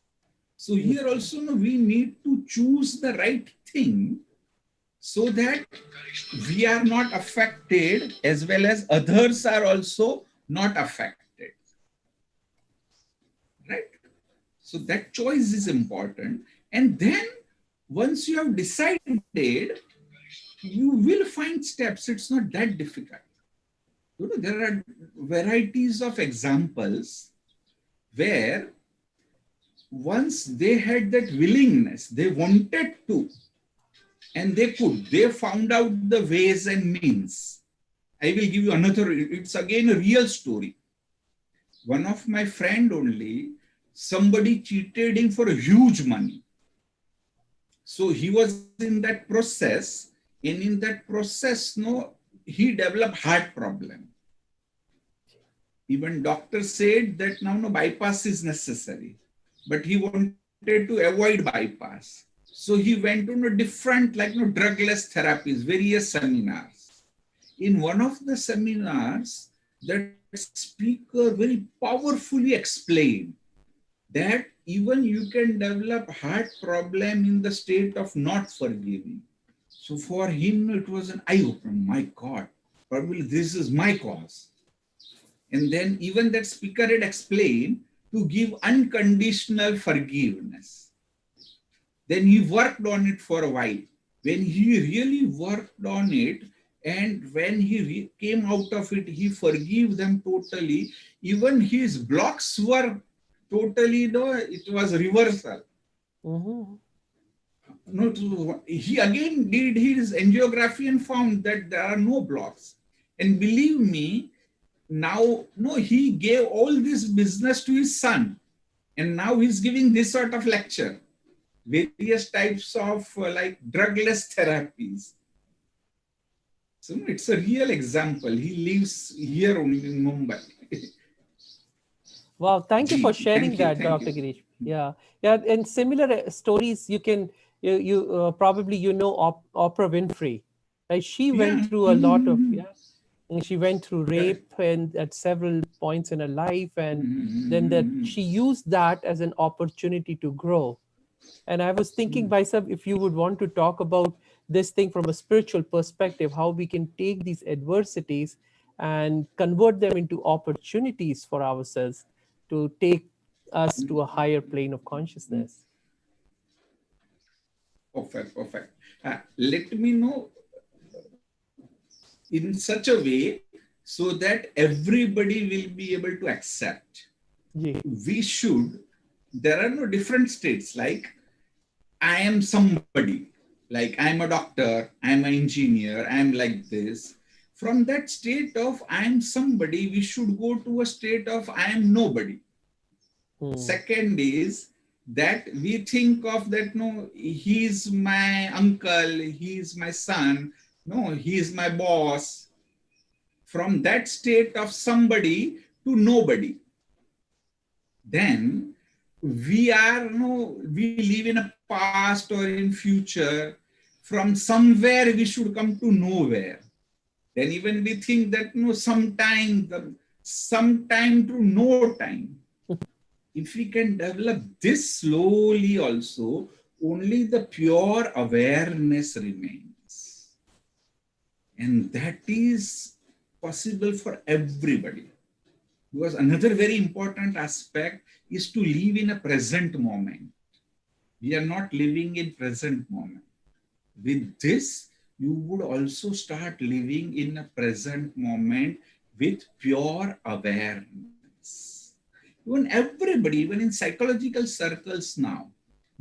So here also we need to choose the right thing so that we are not affected as well as others are also not affected. Right? So that choice is important. And then once you have decided, you will find steps. It's not that difficult. You know, there are varieties of examples where once they had that willingness, they wanted to, and they could, they found out the ways and means. I will give you another, it's again a real story. One of my friend only, somebody cheated him for a huge money. So he was in that process, and in that process, no, he developed heart problem. Even doctor said that now no bypass is necessary, but he wanted to avoid bypass. So he went to different drugless therapies, various seminars. In one of the seminars, that speaker very powerfully explained that even you can develop heart problem in the state of not forgiving. So for him, it was an eye-opener. My God, probably this is my cause. And then even that speaker had explained to give unconditional forgiveness. Then he worked on it for a while. When he really worked on it, and when he came out of it, he forgave them totally. Even his blocks were totally, it was reversal. Mm-hmm. No, he again did his angiography and found that there are no blocks. And believe me, now, no, he gave all this business to his son. And now he's giving this sort of lecture. Various types of drugless therapies. So it's a real example. He lives here only in Mumbai. Wow, thank you for sharing that, Thank Dr. you. Girish. Yeah, yeah, and similar stories you can probably Oprah Winfrey, right? She went Yeah. through a lot of and she went through rape and at several points in her life, and then that she used that as an opportunity to grow. And I was thinking myself, if you would want to talk about this thing from a spiritual perspective, how we can take these adversities and convert them into opportunities for ourselves to take us to a higher plane of consciousness. Perfect, perfect. Let me know in such a way so that everybody will be able to accept. Yeah. We should, there are no different states like I am somebody, like I'm a doctor, I'm an engineer, I'm like this. From that state of I am somebody, we should go to a state of I am nobody. Second is that we think of that, no, he's my uncle, he's my son, no, he's my boss. From that state of somebody to nobody. Then we are, no, we live in a past or in future. From somewhere we should come to nowhere. Then even we think that, no, sometime to no time. If we can develop this slowly also, only the pure awareness remains. And that is possible for everybody. Because another very important aspect is to live in a present moment. We are not living in present moment. With this, you would also start living in a present moment with pure awareness. Even everybody, even in psychological circles now,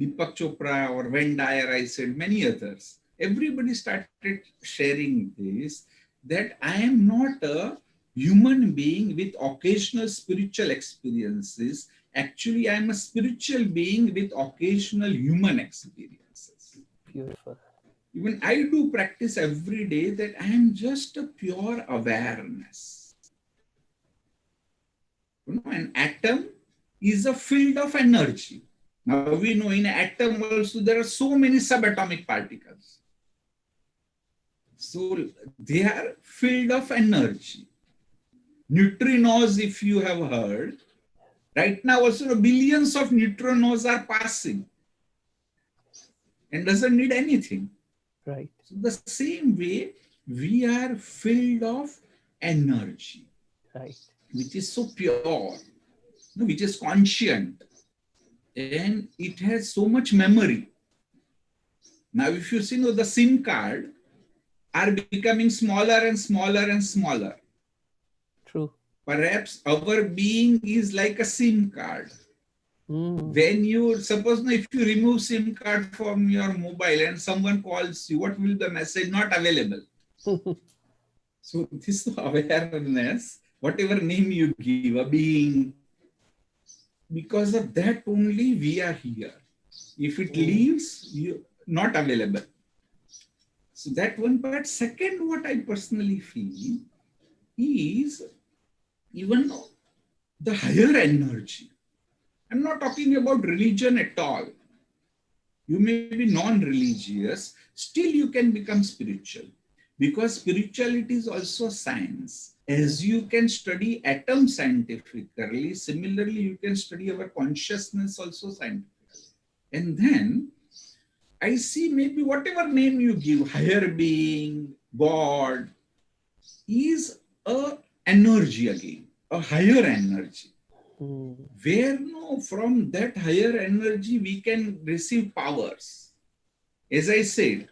Deepak Chopra or Venn Dyer, I said, many others, everybody started sharing this, that I am not a human being with occasional spiritual experiences. Actually, I am a spiritual being with occasional human experiences. Beautiful. Even I do practice every day that I am just a pure awareness. You know, an atom is a field of energy. Now we know in an atom also there are so many subatomic particles. So they are filled of energy. Neutrinos, if you have heard, right now also billions of neutrinos are passing and doesn't need anything. Right. So the same way, we are filled of energy, Right. which is so pure, which is conscient, and it has so much memory. Now, if you see, the SIM card are becoming smaller and smaller and smaller. True. Perhaps our being is like a SIM card. When you, suppose if you remove SIM card from your mobile and someone calls you, what will the message? Not available. So this awareness, whatever name you give, a being, because of that only we are here. If it leaves, you not available. So that one part. Second, what I personally feel is even the higher energy. I'm not talking about religion at all. You may be non-religious, still you can become spiritual. Because spirituality is also science. As you can study atoms scientifically, similarly you can study our consciousness also scientifically. And then I see maybe whatever name you give, higher being, God, is a energy again, a higher energy. Where from that higher energy we can receive powers. As I said,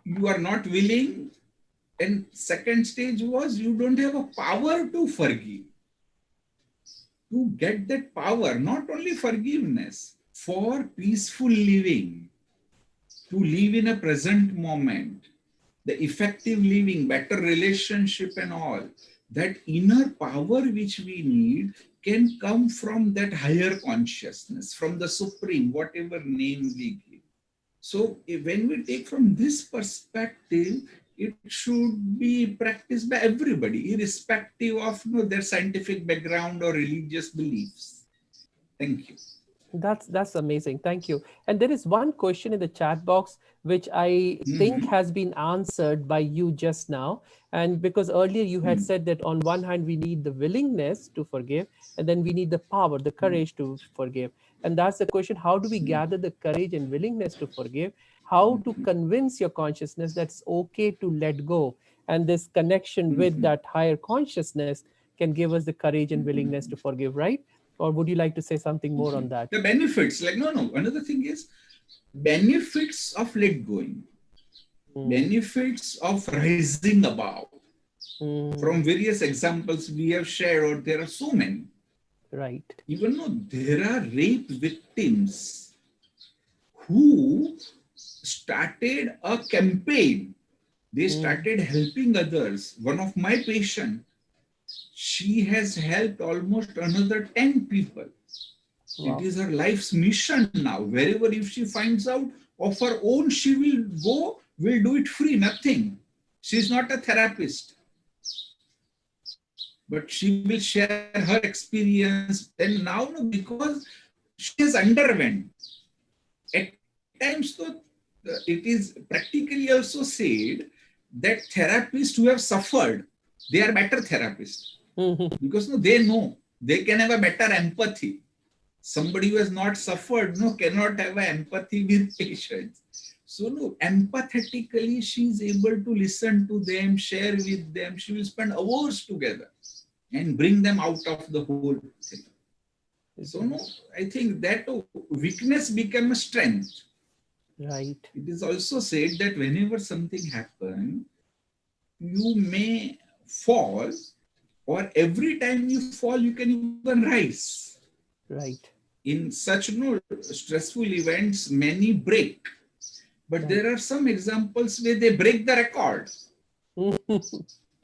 you are not willing, and second stage was you don't have a power to forgive. To get that power, not only forgiveness, for peaceful living, to live in a present moment, the effective living, better relationship and all, that inner power which we need can come from that higher consciousness, from the supreme, whatever name we give. So when we take from this perspective, it should be practiced by everybody, irrespective of their scientific background or religious beliefs. Thank you. That's amazing. Thank you. And there is one question in the chat box which I think has been answered by you just now. And because earlier you had said that on one hand we need the willingness to forgive, and then we need the power, the courage to forgive. And that's the question: how do we gather the courage and willingness to forgive? How to convince your consciousness that it's okay to let go? And this connection with that higher consciousness can give us the courage and willingness to forgive, right? Or would you like to say something more on that? The benefits, like, no. Another thing is benefits of let going, benefits of rising above. From various examples we have shared, or there are so many. Right. Even though there are rape victims who started a campaign, they started helping others. One of my patients, she has helped almost another 10 people. Wow. It is her life's mission now. Wherever if she finds out of her own, she will go, will do it free, nothing. She is not a therapist. But she will share her experience. And now, because she has underwent, at times, though, it is practically also said that therapists who have suffered, they are better therapists. Because they know, they can have a better empathy. Somebody who has not suffered, cannot have an empathy with patients. So, empathetically, she is able to listen to them, share with them. She will spend hours together and bring them out of the whole thing. So, I think that weakness became a strength. Right. It is also said that whenever something happens, you may fall, or every time you fall, you can even rise. Right. In such stressful events, many break. But Right. there are some examples where they break the record.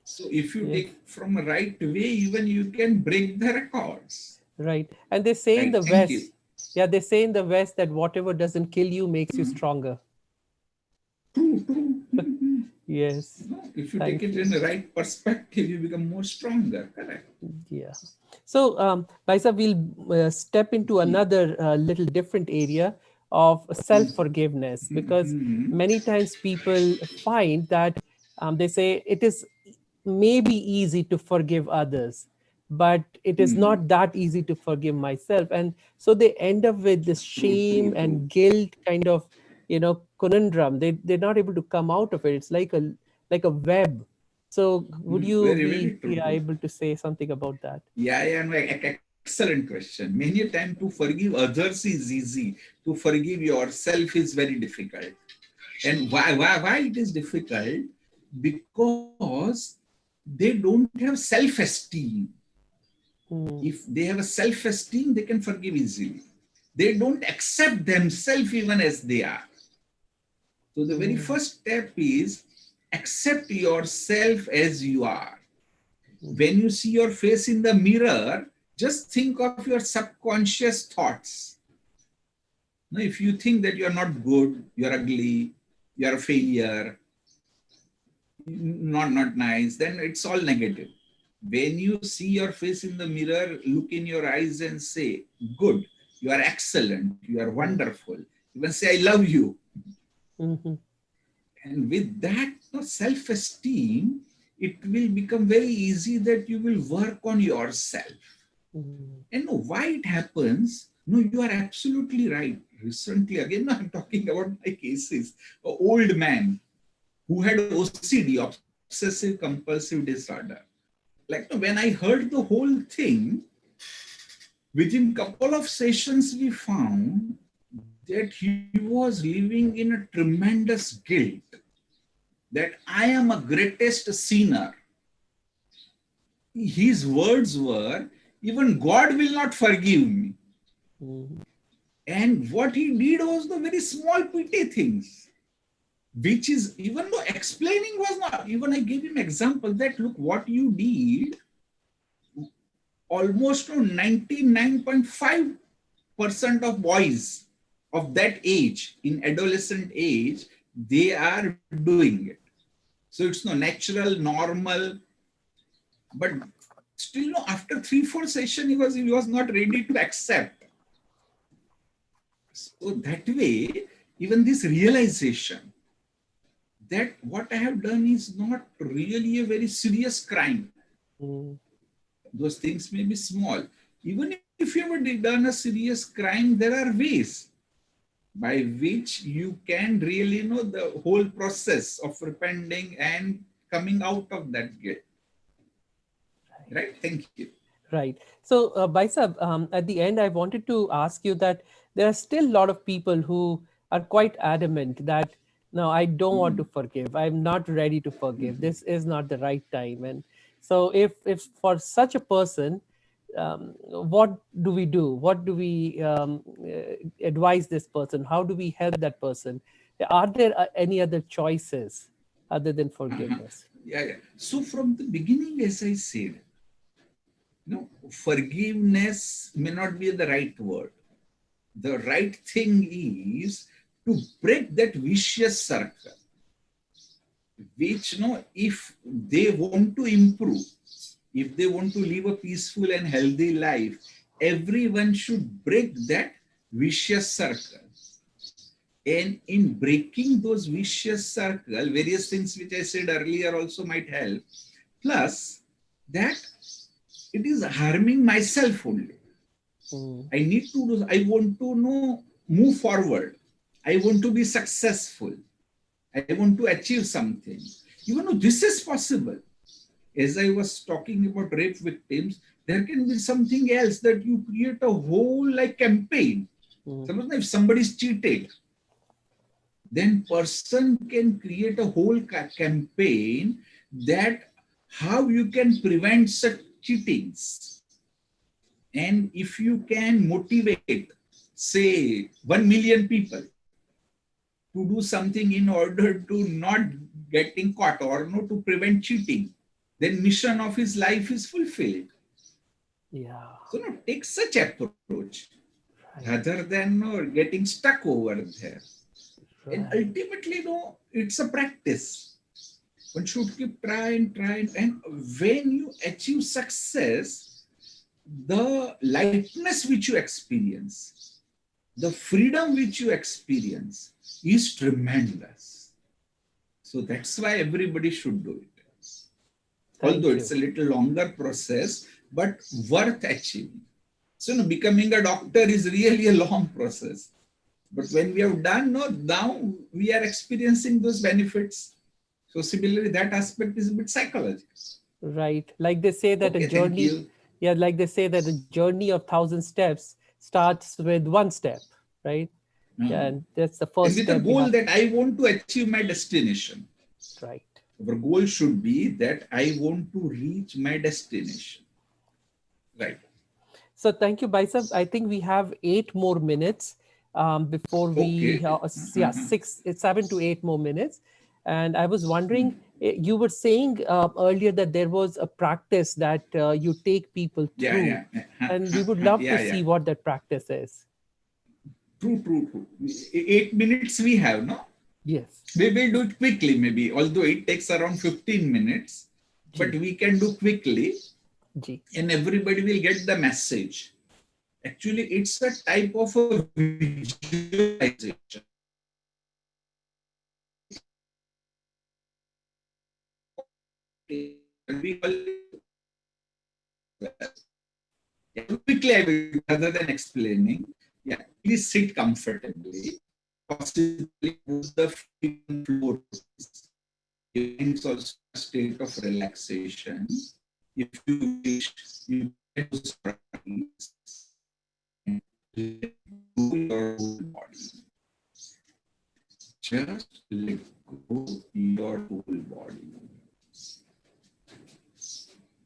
So if you Yes. take from a right way, even you can break the records. Right. And they say in Right. the Thank you. West, yeah, they say in the West that whatever doesn't kill you makes you stronger. True, true. Yes. If you take Thank it you. in the right perspective, you become more stronger. Correct. Yeah. So, Liza, we'll step into another little different area of self-forgiveness, because Mhm. many times people find that they say it is maybe easy to forgive others, but it is Hmm. not that easy to forgive myself. And so they end up with this True, shame true, true. and guilt kind of, conundrum. They're not able to come out of it. It's like a web. So would you Very, be, very true. True. able to say something about that? Yeah, and excellent question. Many a time to forgive others is easy. To forgive yourself is very difficult. And why it is difficult? Because they don't have self-esteem. Mm, If they have a self-esteem, they can forgive easily. They don't accept themselves even as they are. So the very mm, first step is accept yourself as you are. mm, When you see your face in the mirror, just think of your subconscious thoughts. Now, if you think that you're not good, you're ugly, you're a failure, not nice, then it's all negative. When you see your face in the mirror, look in your eyes and say, good, you are excellent, you are mm, wonderful. Even say, I love you. mhm, And with that self-esteem, it will become very easy that you will work on yourself. mm, And why it happens? No, you are absolutely right. Recently, again, I'm talking about my cases. An old man who had OCD, obsessive compulsive disorder. Like when I heard the whole thing, within couple of sessions, we found that he was living in a tremendous guilt. That I am a greatest sinner. His words were, even God will not forgive me. mhm, And what he did was the very small petty things, which is, even though explaining was not, even I gave him example that look what you did, almost 99.5% of boys of that age, in adolescent age, they are doing it. So it's no natural, normal, but still no, after 3-4 sessions, he was not ready to accept. So that way, even this realization that what I have done is not really a very serious crime. mm. Those things may be small. Even if you have done a serious crime, there are ways by which you can really know the whole process of repenting and coming out of that guilt. Right? Thank you. Right. So, Baisab, at the end, I wanted to ask you that there are still a lot of people who are quite adamant that no, I don't want to forgive. I'm not ready to forgive. This is not the right time. And so, if for such a person, what do we do? What do we advise this person? How do we help that person? Are there any other choices other than Uh-huh. forgiveness? Yeah. So from the beginning, as I said, forgiveness may not be the right word. The right thing is to break that vicious circle, which if they want to improve, if they want to live a peaceful and healthy life, everyone should break that vicious circle. And in breaking those vicious circle, various things which I said earlier also might help. Plus, that it is harming myself only. Mm, I need to do, I want to move forward. I want to be successful. I want to achieve something. Even though this is possible, as I was talking about rape victims, there can be something else that you create a whole like campaign. mm, Suppose if somebody is cheated, then person can create a whole campaign that how you can prevent such cheatings. And if you can motivate, say, 1 million people to do something in order to not getting caught or no to prevent cheating, then mission of his life is fulfilled. Yeah. So no, take such approach Right. rather than no, getting stuck over there. And Right. ultimately, no, it's a practice. One should keep trying, and when you achieve success, the lightness which you experience, the freedom which you experience is tremendous. So that's why everybody should do it. Although it's a little longer process, but worth achieving. So becoming a doctor is really a long process. But when we have done, no, now we are experiencing those benefits. So similarly, that aspect is a bit psychological. Right. Like they say that a Okay, thank journey, you. yeah, like they say that a journey of 1,000 steps starts with one step, right? Yeah, and that's the And first with the step we goal have. that I want to achieve my destination. Right. Our goal should be that I want to reach my destination. Right. So thank you, Baisab. I think we have 8 more minutes before we, Okay. yeah, 7 to 8 more minutes. And I was wondering, you were saying earlier that there was a practice that you take people through, Yeah. and we would love to Yeah. see what that practice is. True. 8 minutes we have, no? Yes. We will do it quickly, maybe, although it takes around 15 minutes, but Ji. we can do quickly Ji. and everybody will get the message. Actually, it's a type of a visualization. Quickly, I will, rather than explaining. Yeah, please sit comfortably. Possibly use the floor. It's also a state of relaxation. If you wish, you can use your eyes and let go your whole body. Just let go your whole body.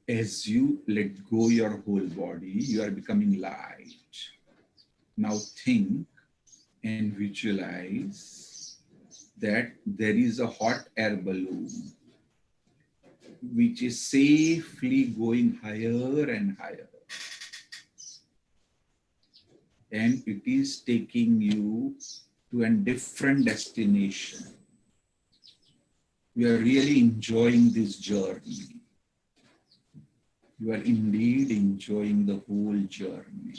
As you let go your whole body, you are becoming light. Now think and visualize that there is a hot air balloon which is safely going higher and higher. And it is taking you to a different destination. You are really enjoying this journey. You are indeed enjoying the whole journey.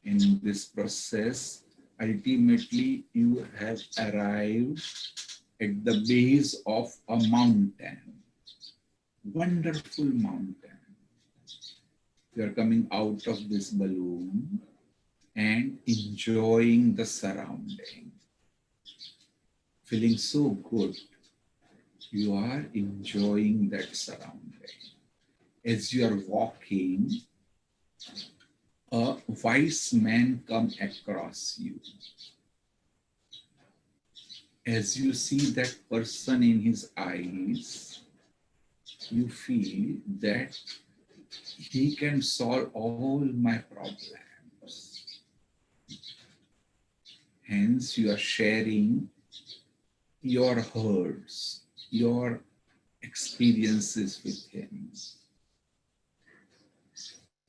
In this process, ultimately, you have arrived at the base of a mountain. Wonderful mountain. You are coming out of this balloon and enjoying the surrounding. Feeling so good. You are enjoying that surrounding. As you are walking, a wise man come across you. As you see that person in his eyes, you feel that he can solve all my problems. Hence, you are sharing your hurts, your experiences with him.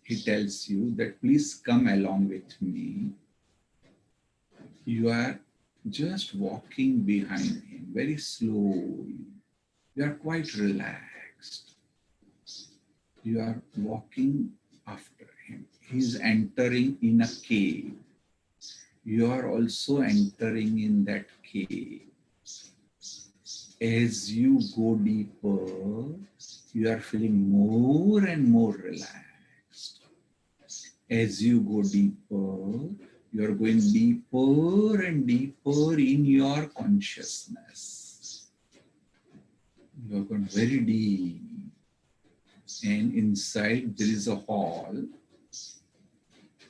He tells you that please come along with me. You are just walking behind him very slowly. You are quite relaxed. You are walking after him. He's entering in a cave. You are also entering in that cave. As you go deeper, you are feeling more and more relaxed. As you go deeper, you are going deeper and deeper in your consciousness. You are going very deep. And inside there is a hall.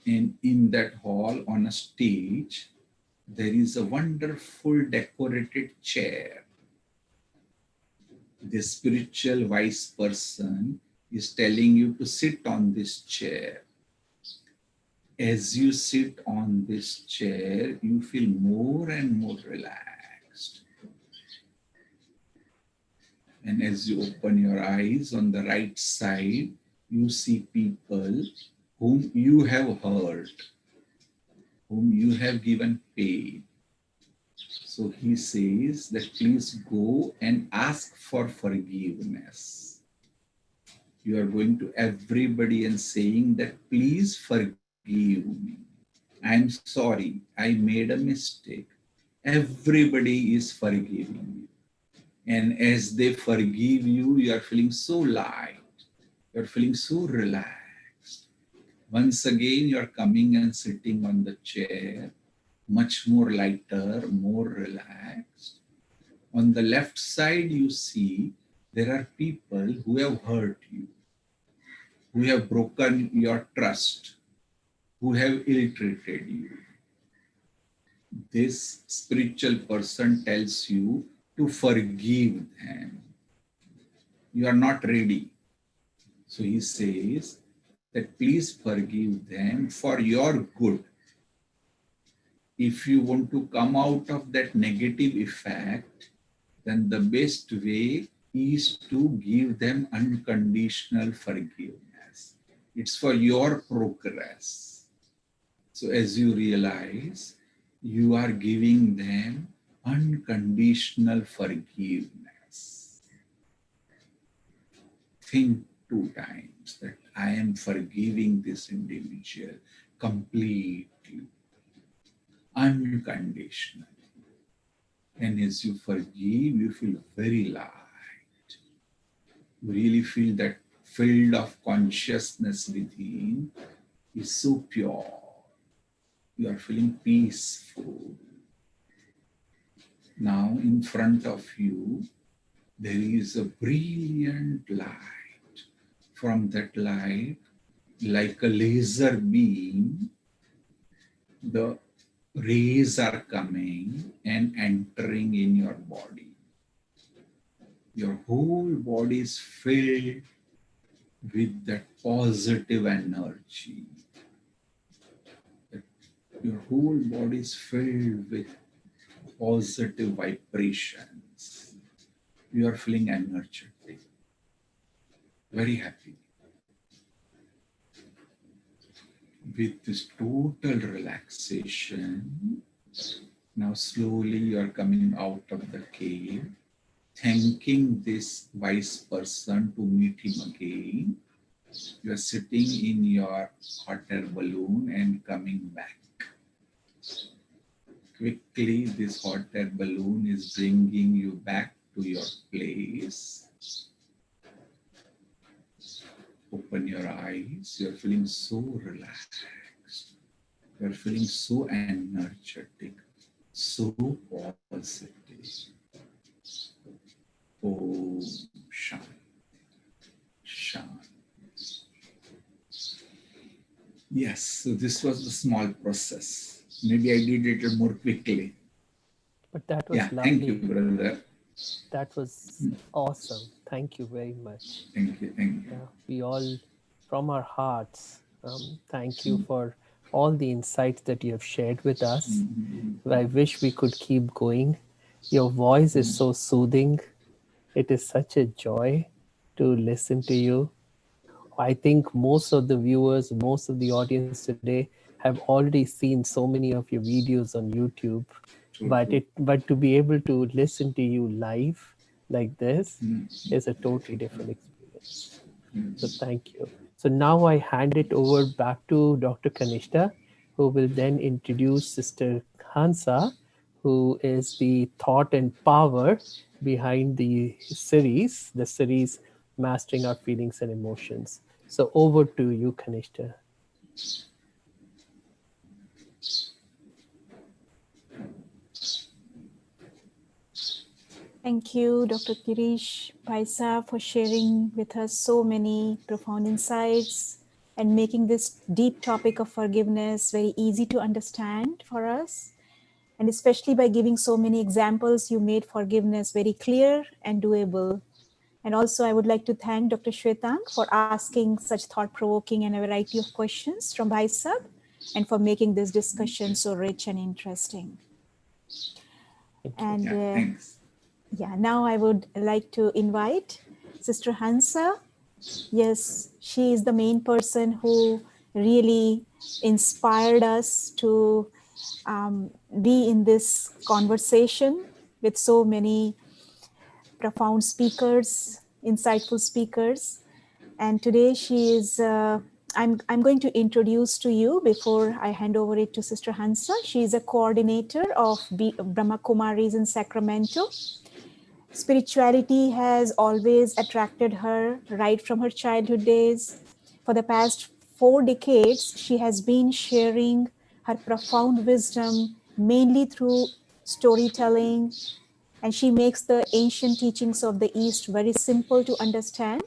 And in that hall, on a stage, there is a wonderful decorated chair. The spiritual wise person is telling you to sit on this chair. As you sit on this chair, you feel more and more relaxed. And as you open your eyes on the right side, you see people whom you have hurt, whom you have given pain. So he says that please go and ask for forgiveness. You are going to everybody and saying that please forgive me. I'm sorry, I made a mistake. Everybody is forgiving you. And as they forgive you, you are feeling so light. You're feeling so relaxed. Once again, you're coming and sitting on the chair, much more lighter, more relaxed. On the left side, you see there are people who have hurt you, who have broken your trust, who have ill-treated you. This spiritual person tells you to forgive them. You are not ready. So he says that please forgive them for your good. If you want to come out of that negative effect, then the best way is to give them unconditional forgiveness. It's for your progress. So as you realize, you are giving them unconditional forgiveness. Think 2 times that I am forgiving this individual completely, unconditionally. And as you forgive, you feel very light. You really feel that field of consciousness within is so pure. You are feeling peaceful. Now in front of you, there is a brilliant light. From that light, like a laser beam, the rays are coming and entering in your body. Your whole body is filled with that positive energy. Your whole body is filled with positive vibrations. You are feeling energetic, very happy. With this total relaxation, now slowly you are coming out of the cave, thanking this wise person to meet him again. You are sitting in your hot air balloon and coming back. Quickly, this hot air balloon is bringing you back to your place. Open your eyes. You're feeling so relaxed. You're feeling so energetic, so positive. Om Shanti. Shanti. Yes, so this was the small process. Maybe I did it more quickly. But that was lovely. Thank you, brother. That was awesome. Thank you very much. Thank you. Yeah, we all, from our hearts, thank you for all the insights that you have shared with us. I wish we could keep going. Your voice is so soothing. It is such a joy to listen to you. I think most of the viewers, most of the audience today have already seen so many of your videos on YouTube. But to be able to listen to you live like this is a totally different experience. So thank you. So now I hand it over back to Dr. Kanishta, who will then introduce Sister Hansa, who is the thought and power behind the series Mastering Our Feelings and Emotions. So over to you, Kanishta. Thank you, Dr. Girish Paisa, for sharing with us so many profound insights and making this deep topic of forgiveness very easy to understand for us. and especially by giving so many examples. You made forgiveness very clear and doable. And also, I would like to thank Dr. Shwetang for asking such thought-provoking and a variety of questions from Bhai Sab, and for making this discussion so rich and interesting. And Thanks. yeah, now I would like to invite Sister Hansa. Yes, she is the main person who really inspired us to be in this conversation with so many profound speakers, insightful speakers. And today she is, I'm going to introduce to you before I hand over it to Sister Hansa. She is a coordinator of Brahma Kumaris in Sacramento. Spirituality has always attracted her right from her childhood days. For the past 4 decades, she has been sharing her profound wisdom mainly through storytelling, and she makes the ancient teachings of the East very simple to understand.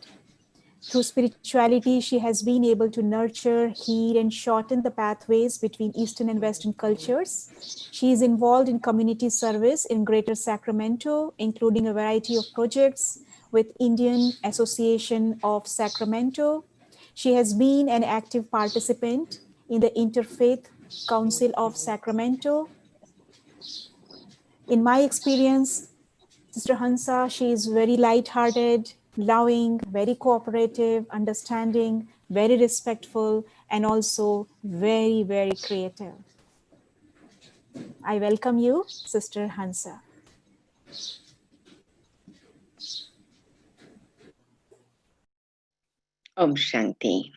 Through spirituality, she has been able to nurture, heal, and shorten the pathways between Eastern and Western cultures. She is involved in community service in Greater Sacramento, including a variety of projects with Indian Association of Sacramento. She has been an active participant in the Interfaith Council of Sacramento. In my experience, Sister Hansa, she is very light-hearted, loving, very cooperative, understanding, very respectful, and also very, very creative. I welcome you, Sister Hansa. Om Shanti.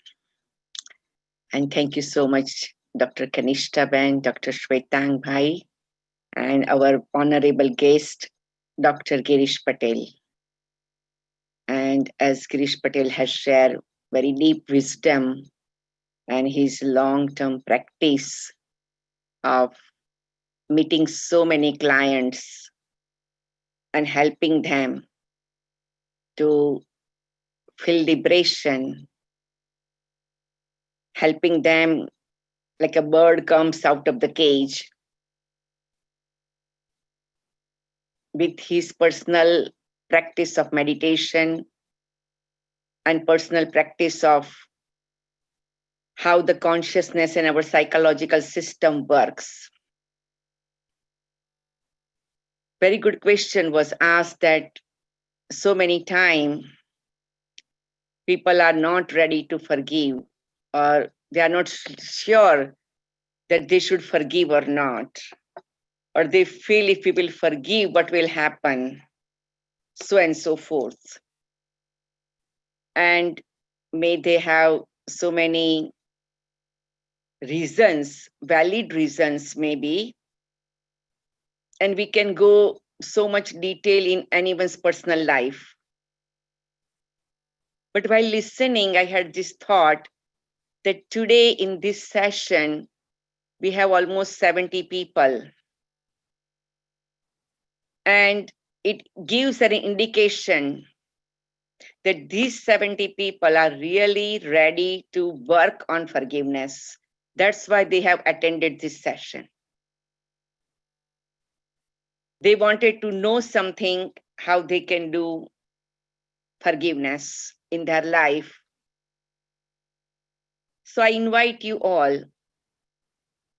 And thank you so much, Dr. Kanishta Ben, Dr. Shwetang Bhai, and our honorable guest, Dr. Girish Patel. And as Girish Patel has shared very deep wisdom and his long-term practice of meeting so many clients and helping them to feel liberation, helping them like a bird comes out of the cage with his personal practice of meditation and personal practice of how the consciousness and our psychological system works. Very good question was asked that so many times people are not ready to forgive, or they are not sure that they should forgive or not, or they feel if we will forgive, what will happen, so and so forth. And may they have so many reasons, valid reasons maybe, and we can go so much detail in anyone's personal life. But while listening, I had this thought that today in this session, we have almost 70 people. And it gives an indication that these 70 people are really ready to work on forgiveness. That's why they have attended this session. They wanted to know something, how they can do forgiveness in their life. So I invite you all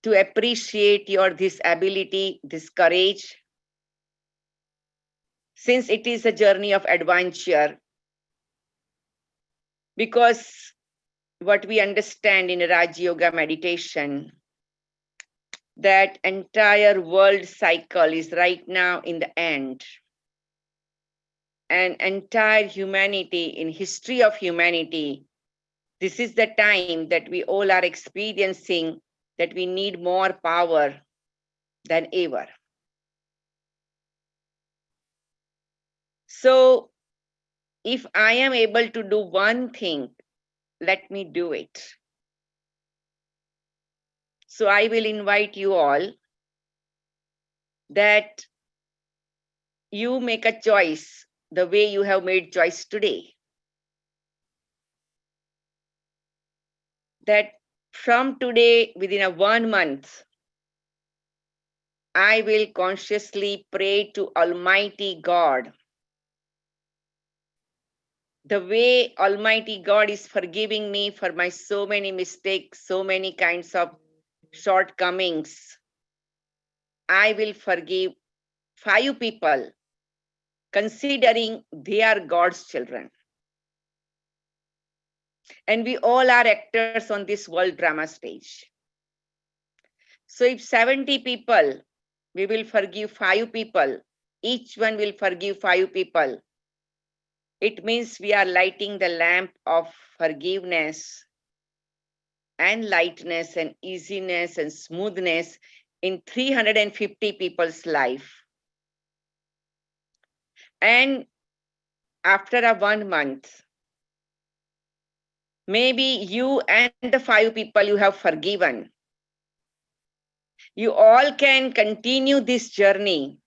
to appreciate your this ability, this courage. Since it is a journey of adventure, because what we understand in Raj Yoga meditation, that entire world cycle is right now in the end. And entire humanity, in history of humanity, this is the time that we all are experiencing that we need more power than ever. So if I am able to do one thing, let me do it. So I will invite you all that you make a choice the way you have made choice today. That from today, within a 1 month, I will consciously pray to Almighty God. The way Almighty God is forgiving me for my so many mistakes, so many kinds of shortcomings, I will forgive 5 people, considering they are God's children. And we all are actors on this world drama stage. So if 70 people, we will forgive 5 people, each one will forgive 5 people. It means we are lighting the lamp of forgiveness and lightness and easiness and smoothness in 350 people's life. And after a 1 month, maybe you and the 5 people you have forgiven, you all can continue this journey,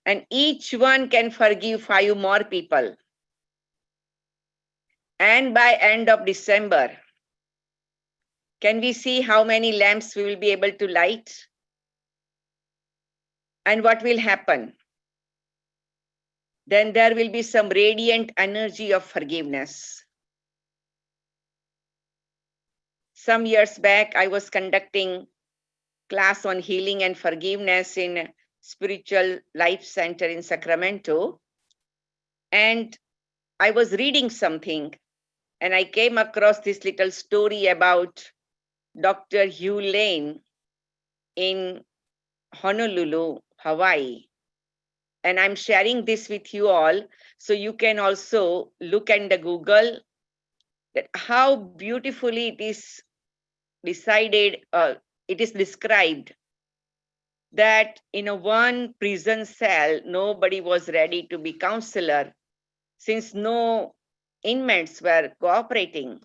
and each one can forgive 5 more people. And by end of December, can we see how many lamps we will be able to light? And what will happen? Then there will be some radiant energy of forgiveness. Some years back, I was conducting class on healing and forgiveness in Spiritual Life Center in Sacramento. And I was reading something, and I came across this little story about Dr. Hugh Lane in Honolulu, Hawaii. And I'm sharing this with you all, so you can also look at the Google that how beautifully it is decided, it is described that in a one prison cell, nobody was ready to be counselor since no inmates were cooperating.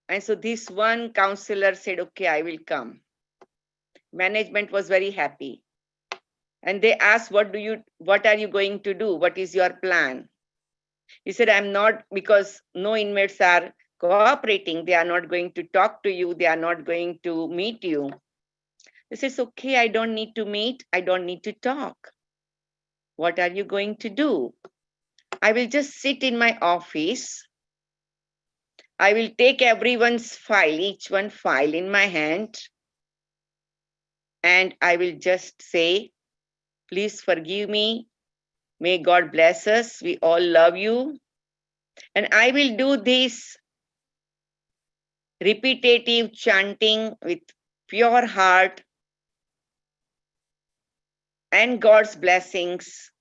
And so this one counselor said, okay, I will come. Management was very happy. And they asked, what are you going to do? What is your plan? He said, I'm not, because no inmates are cooperating. They are not going to talk to you. They are not going to meet you. He says, okay, I don't need to meet. I don't need to talk. What are you going to do? I will just sit in my office. I will take everyone's file, each one file in my hand. And I will just say, please forgive me. May God bless us. We all love you. And I will do this repetitive chanting with pure heart and God's blessings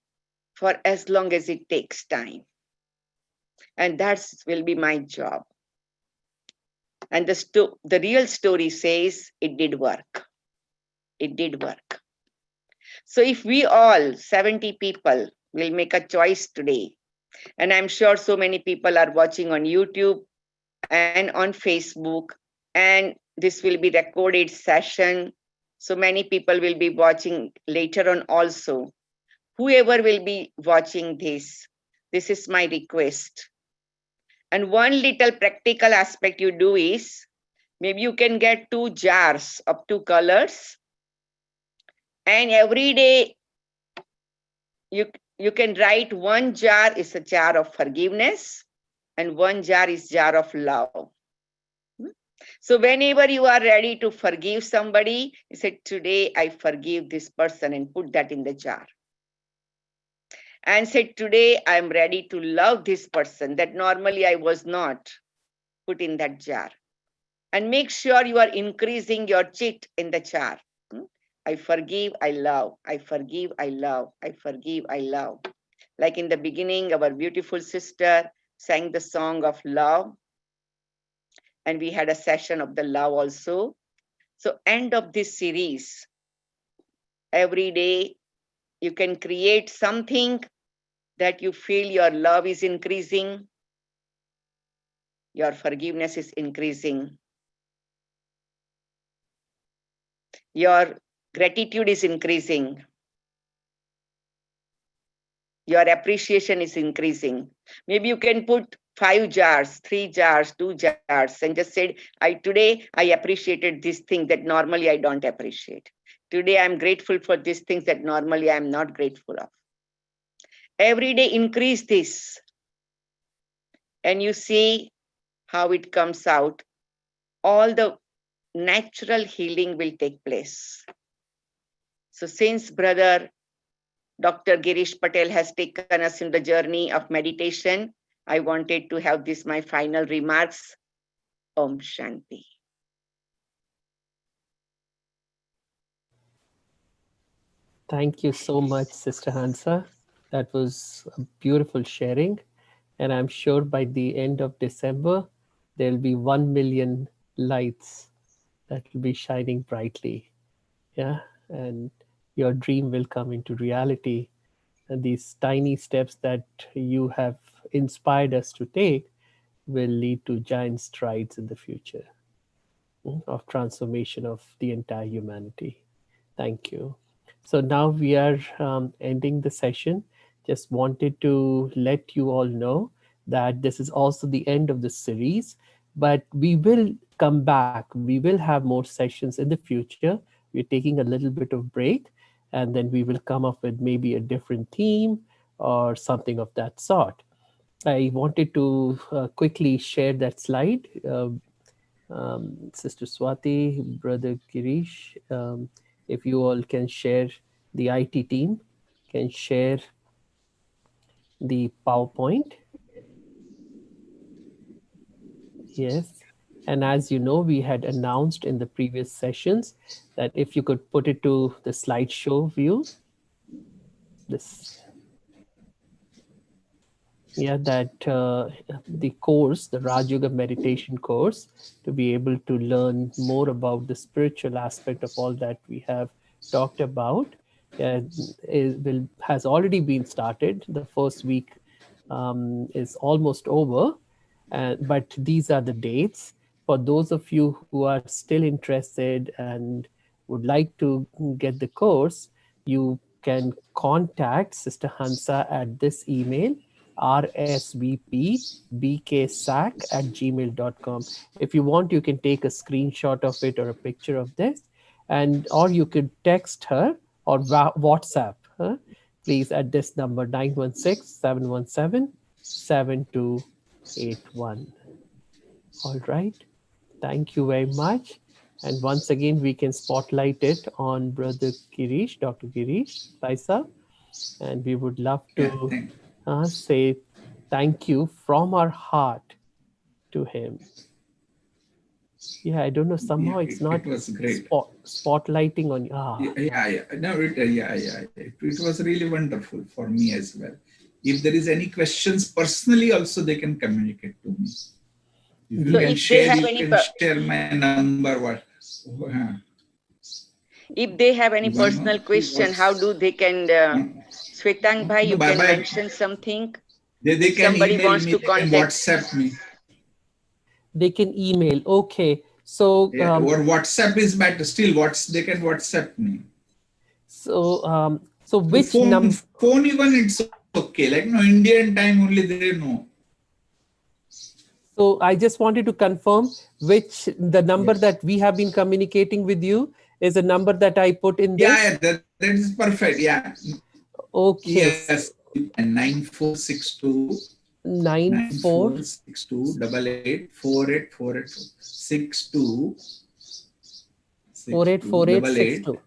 for as long as it takes time. And that will be my job. And the real story says it did work. It did work. So if we all, 70 people, will make a choice today, and I'm sure so many people are watching on YouTube and on Facebook, and this will be recorded session. So many people will be watching later on also. Whoever will be watching this is my request. And one little practical aspect you do is, maybe you can get 2 jars of 2 colors, and every day you can write one jar is a jar of forgiveness and one jar is jar of love. So whenever you are ready to forgive somebody, you say, today I forgive this person, and put that in the jar. And say, today I'm ready to love this person that normally I was not, put in that jar. And make sure you are increasing your chit in the jar. I forgive, I love. I forgive, I love. I forgive, I love. Like in the beginning, our beautiful sister sang the song of love. And we had a session of the love also. So end of this series, every day you can create something that you feel your love is increasing, your forgiveness is increasing, your gratitude is increasing, your appreciation is increasing. Maybe you can put 5 jars, 3 jars, 2 jars, and just said, today I appreciated this thing that normally I don't appreciate. Today I'm grateful for these things that normally I'm not grateful of. Every day increase this, and you see how it comes out. All the natural healing will take place. So since brother Dr. Girish Patel has taken us in the journey of meditation, I wanted to have this my final remarks. Om Shanti. Thank you so much, Sister Hansa. That was a beautiful sharing. And I'm sure by the end of December, there'll be 1 million lights that will be shining brightly. Yeah. And your dream will come into reality. And these tiny steps that you have inspired us to take will lead to giant strides in the future of transformation of the entire humanity. Thank you. So now we are ending the session. Just wanted to let you all know that this is also the end of the series, but we will come back. We will have more sessions in the future. We're taking a little bit of break, and then we will come up with maybe a different theme or something of that sort. I wanted to quickly share that slide. Sister Swati, Brother Girish, if you all can share, the IT team can share the PowerPoint. Yes. And as you know, we had announced in the previous sessions that if you could put it to the slideshow view, this, yeah, that the course, the Raj Yoga meditation course, to be able to learn more about the spiritual aspect of all that we have talked about, has already been started. The first week is almost over, but these are the dates. For those of you who are still interested and would like to get the course, you can contact Sister Hansa at this email, rsvpbksac@gmail.com. If you want, you can take a screenshot of it or a picture of this, and or you could text her or WhatsApp her, please, at this number 916-717-7281. All right. Thank you very much. And once again, we can spotlight it on Brother Girish, Dr. Girish Paisa. And we would love to say thank you from our heart to him. Yeah, I don't know. Somehow it's not it was great. Spotlighting on. No, it was really wonderful for me as well. If there is any questions personally, also they can communicate to me. If you can share my number. If they have any personal question, how do they can? Swetang Bhai, you can mention something. They can somebody email wants me, to they can contact. WhatsApp me. They can email. Okay. So or WhatsApp is better. Still, they can WhatsApp me. So so which phone even it's okay. Like no Indian time only they know. So I just wanted to confirm which the number that we have been communicating with you is a number that I put in this. Yeah, that is perfect. Yeah. Okay. Yes. 9462 9462 88 48 48 62 484862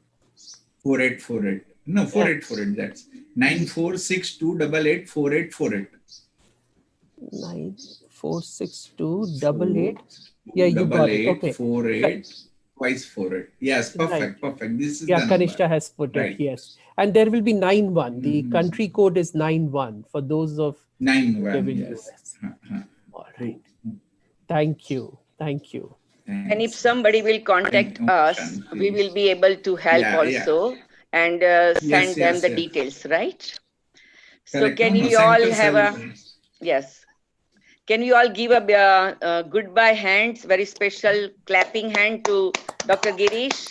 4848. No, 4848. That's 9462 88 4848. 9462 88. Yeah, you got it. Okay. 48 twice 48. Yes, perfect. Perfect. This is the Kanishta number. has put it. Yes. And there will be 91. The country code is 91 for those of 91. Yes. All right. Thank you. Thank you. And if somebody will contact us, we will be able to help also and send them the details, right? So can you all have a, yes. Can you all give a goodbye hands, very special clapping hand to Dr. Girish?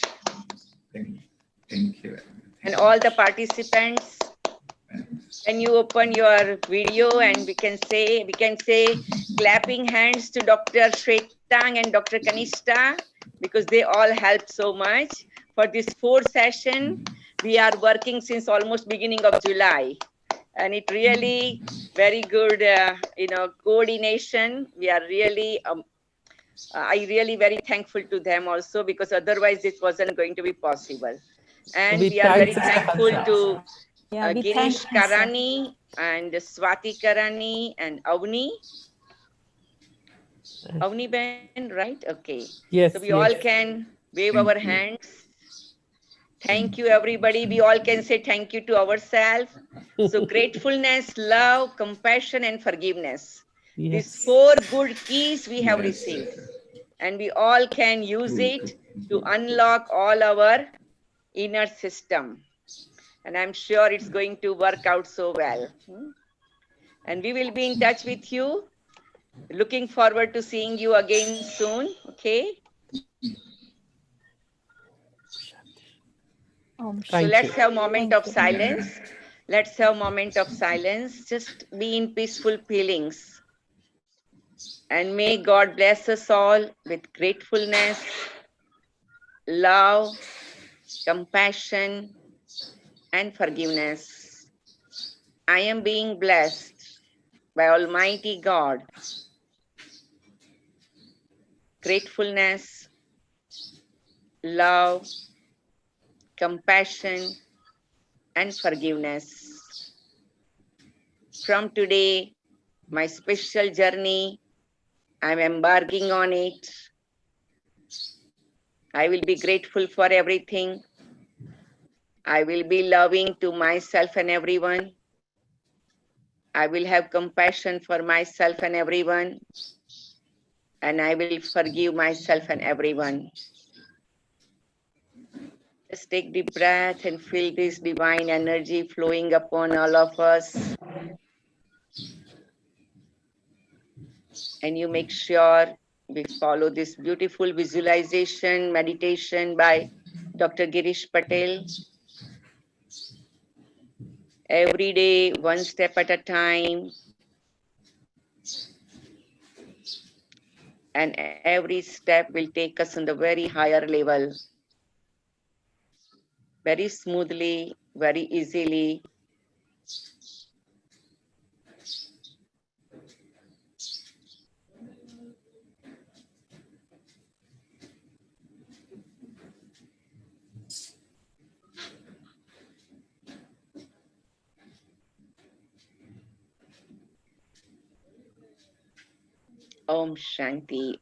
Thank you. And all the participants. Can you open your video and we can say clapping hands to Dr. Shwetang and Dr. Kanishta, because they all helped so much for this 4th session. We are working since almost beginning of July, and it really very good, coordination. We are really, I really very thankful to them also, because otherwise it wasn't going to be possible. And We we are thank very Sister thankful Hansa. to Yeah, we thank Girish Hansa. Karani and Swati Karani and Avni. Avni Ben, right? Okay. So we Yes, all yes. can wave our Thank you. hands. Thank you, everybody. We all can say thank you to ourselves. So gratefulness, love, compassion, and forgiveness. These Yes. 4 good keys we have Yes. received. And we all can use True, it to true. unlock all our inner system. And I'm sure it's going to work out so well. And we will be in touch with you. Looking forward to seeing you again soon. Okay. So Thank let's you. have a moment Thank of you. silence. Let's have a moment of silence. Just be in peaceful feelings. And may God bless us all with gratefulness, love, compassion, and forgiveness. I am being blessed by Almighty God. Gratefulness, love, compassion, and forgiveness. From today, my special journey, I'm embarking on it. I will be grateful for everything. I will be loving to myself and everyone. I will have compassion for myself and everyone. And I will forgive myself and everyone. Just take deep breath and feel this divine energy flowing upon all of us. And you make sure we follow this beautiful visualization meditation by Dr. Girish Patel. Every day, one step at a time. And every step will take us on the very higher level. Very smoothly, very easily. Om Shanti.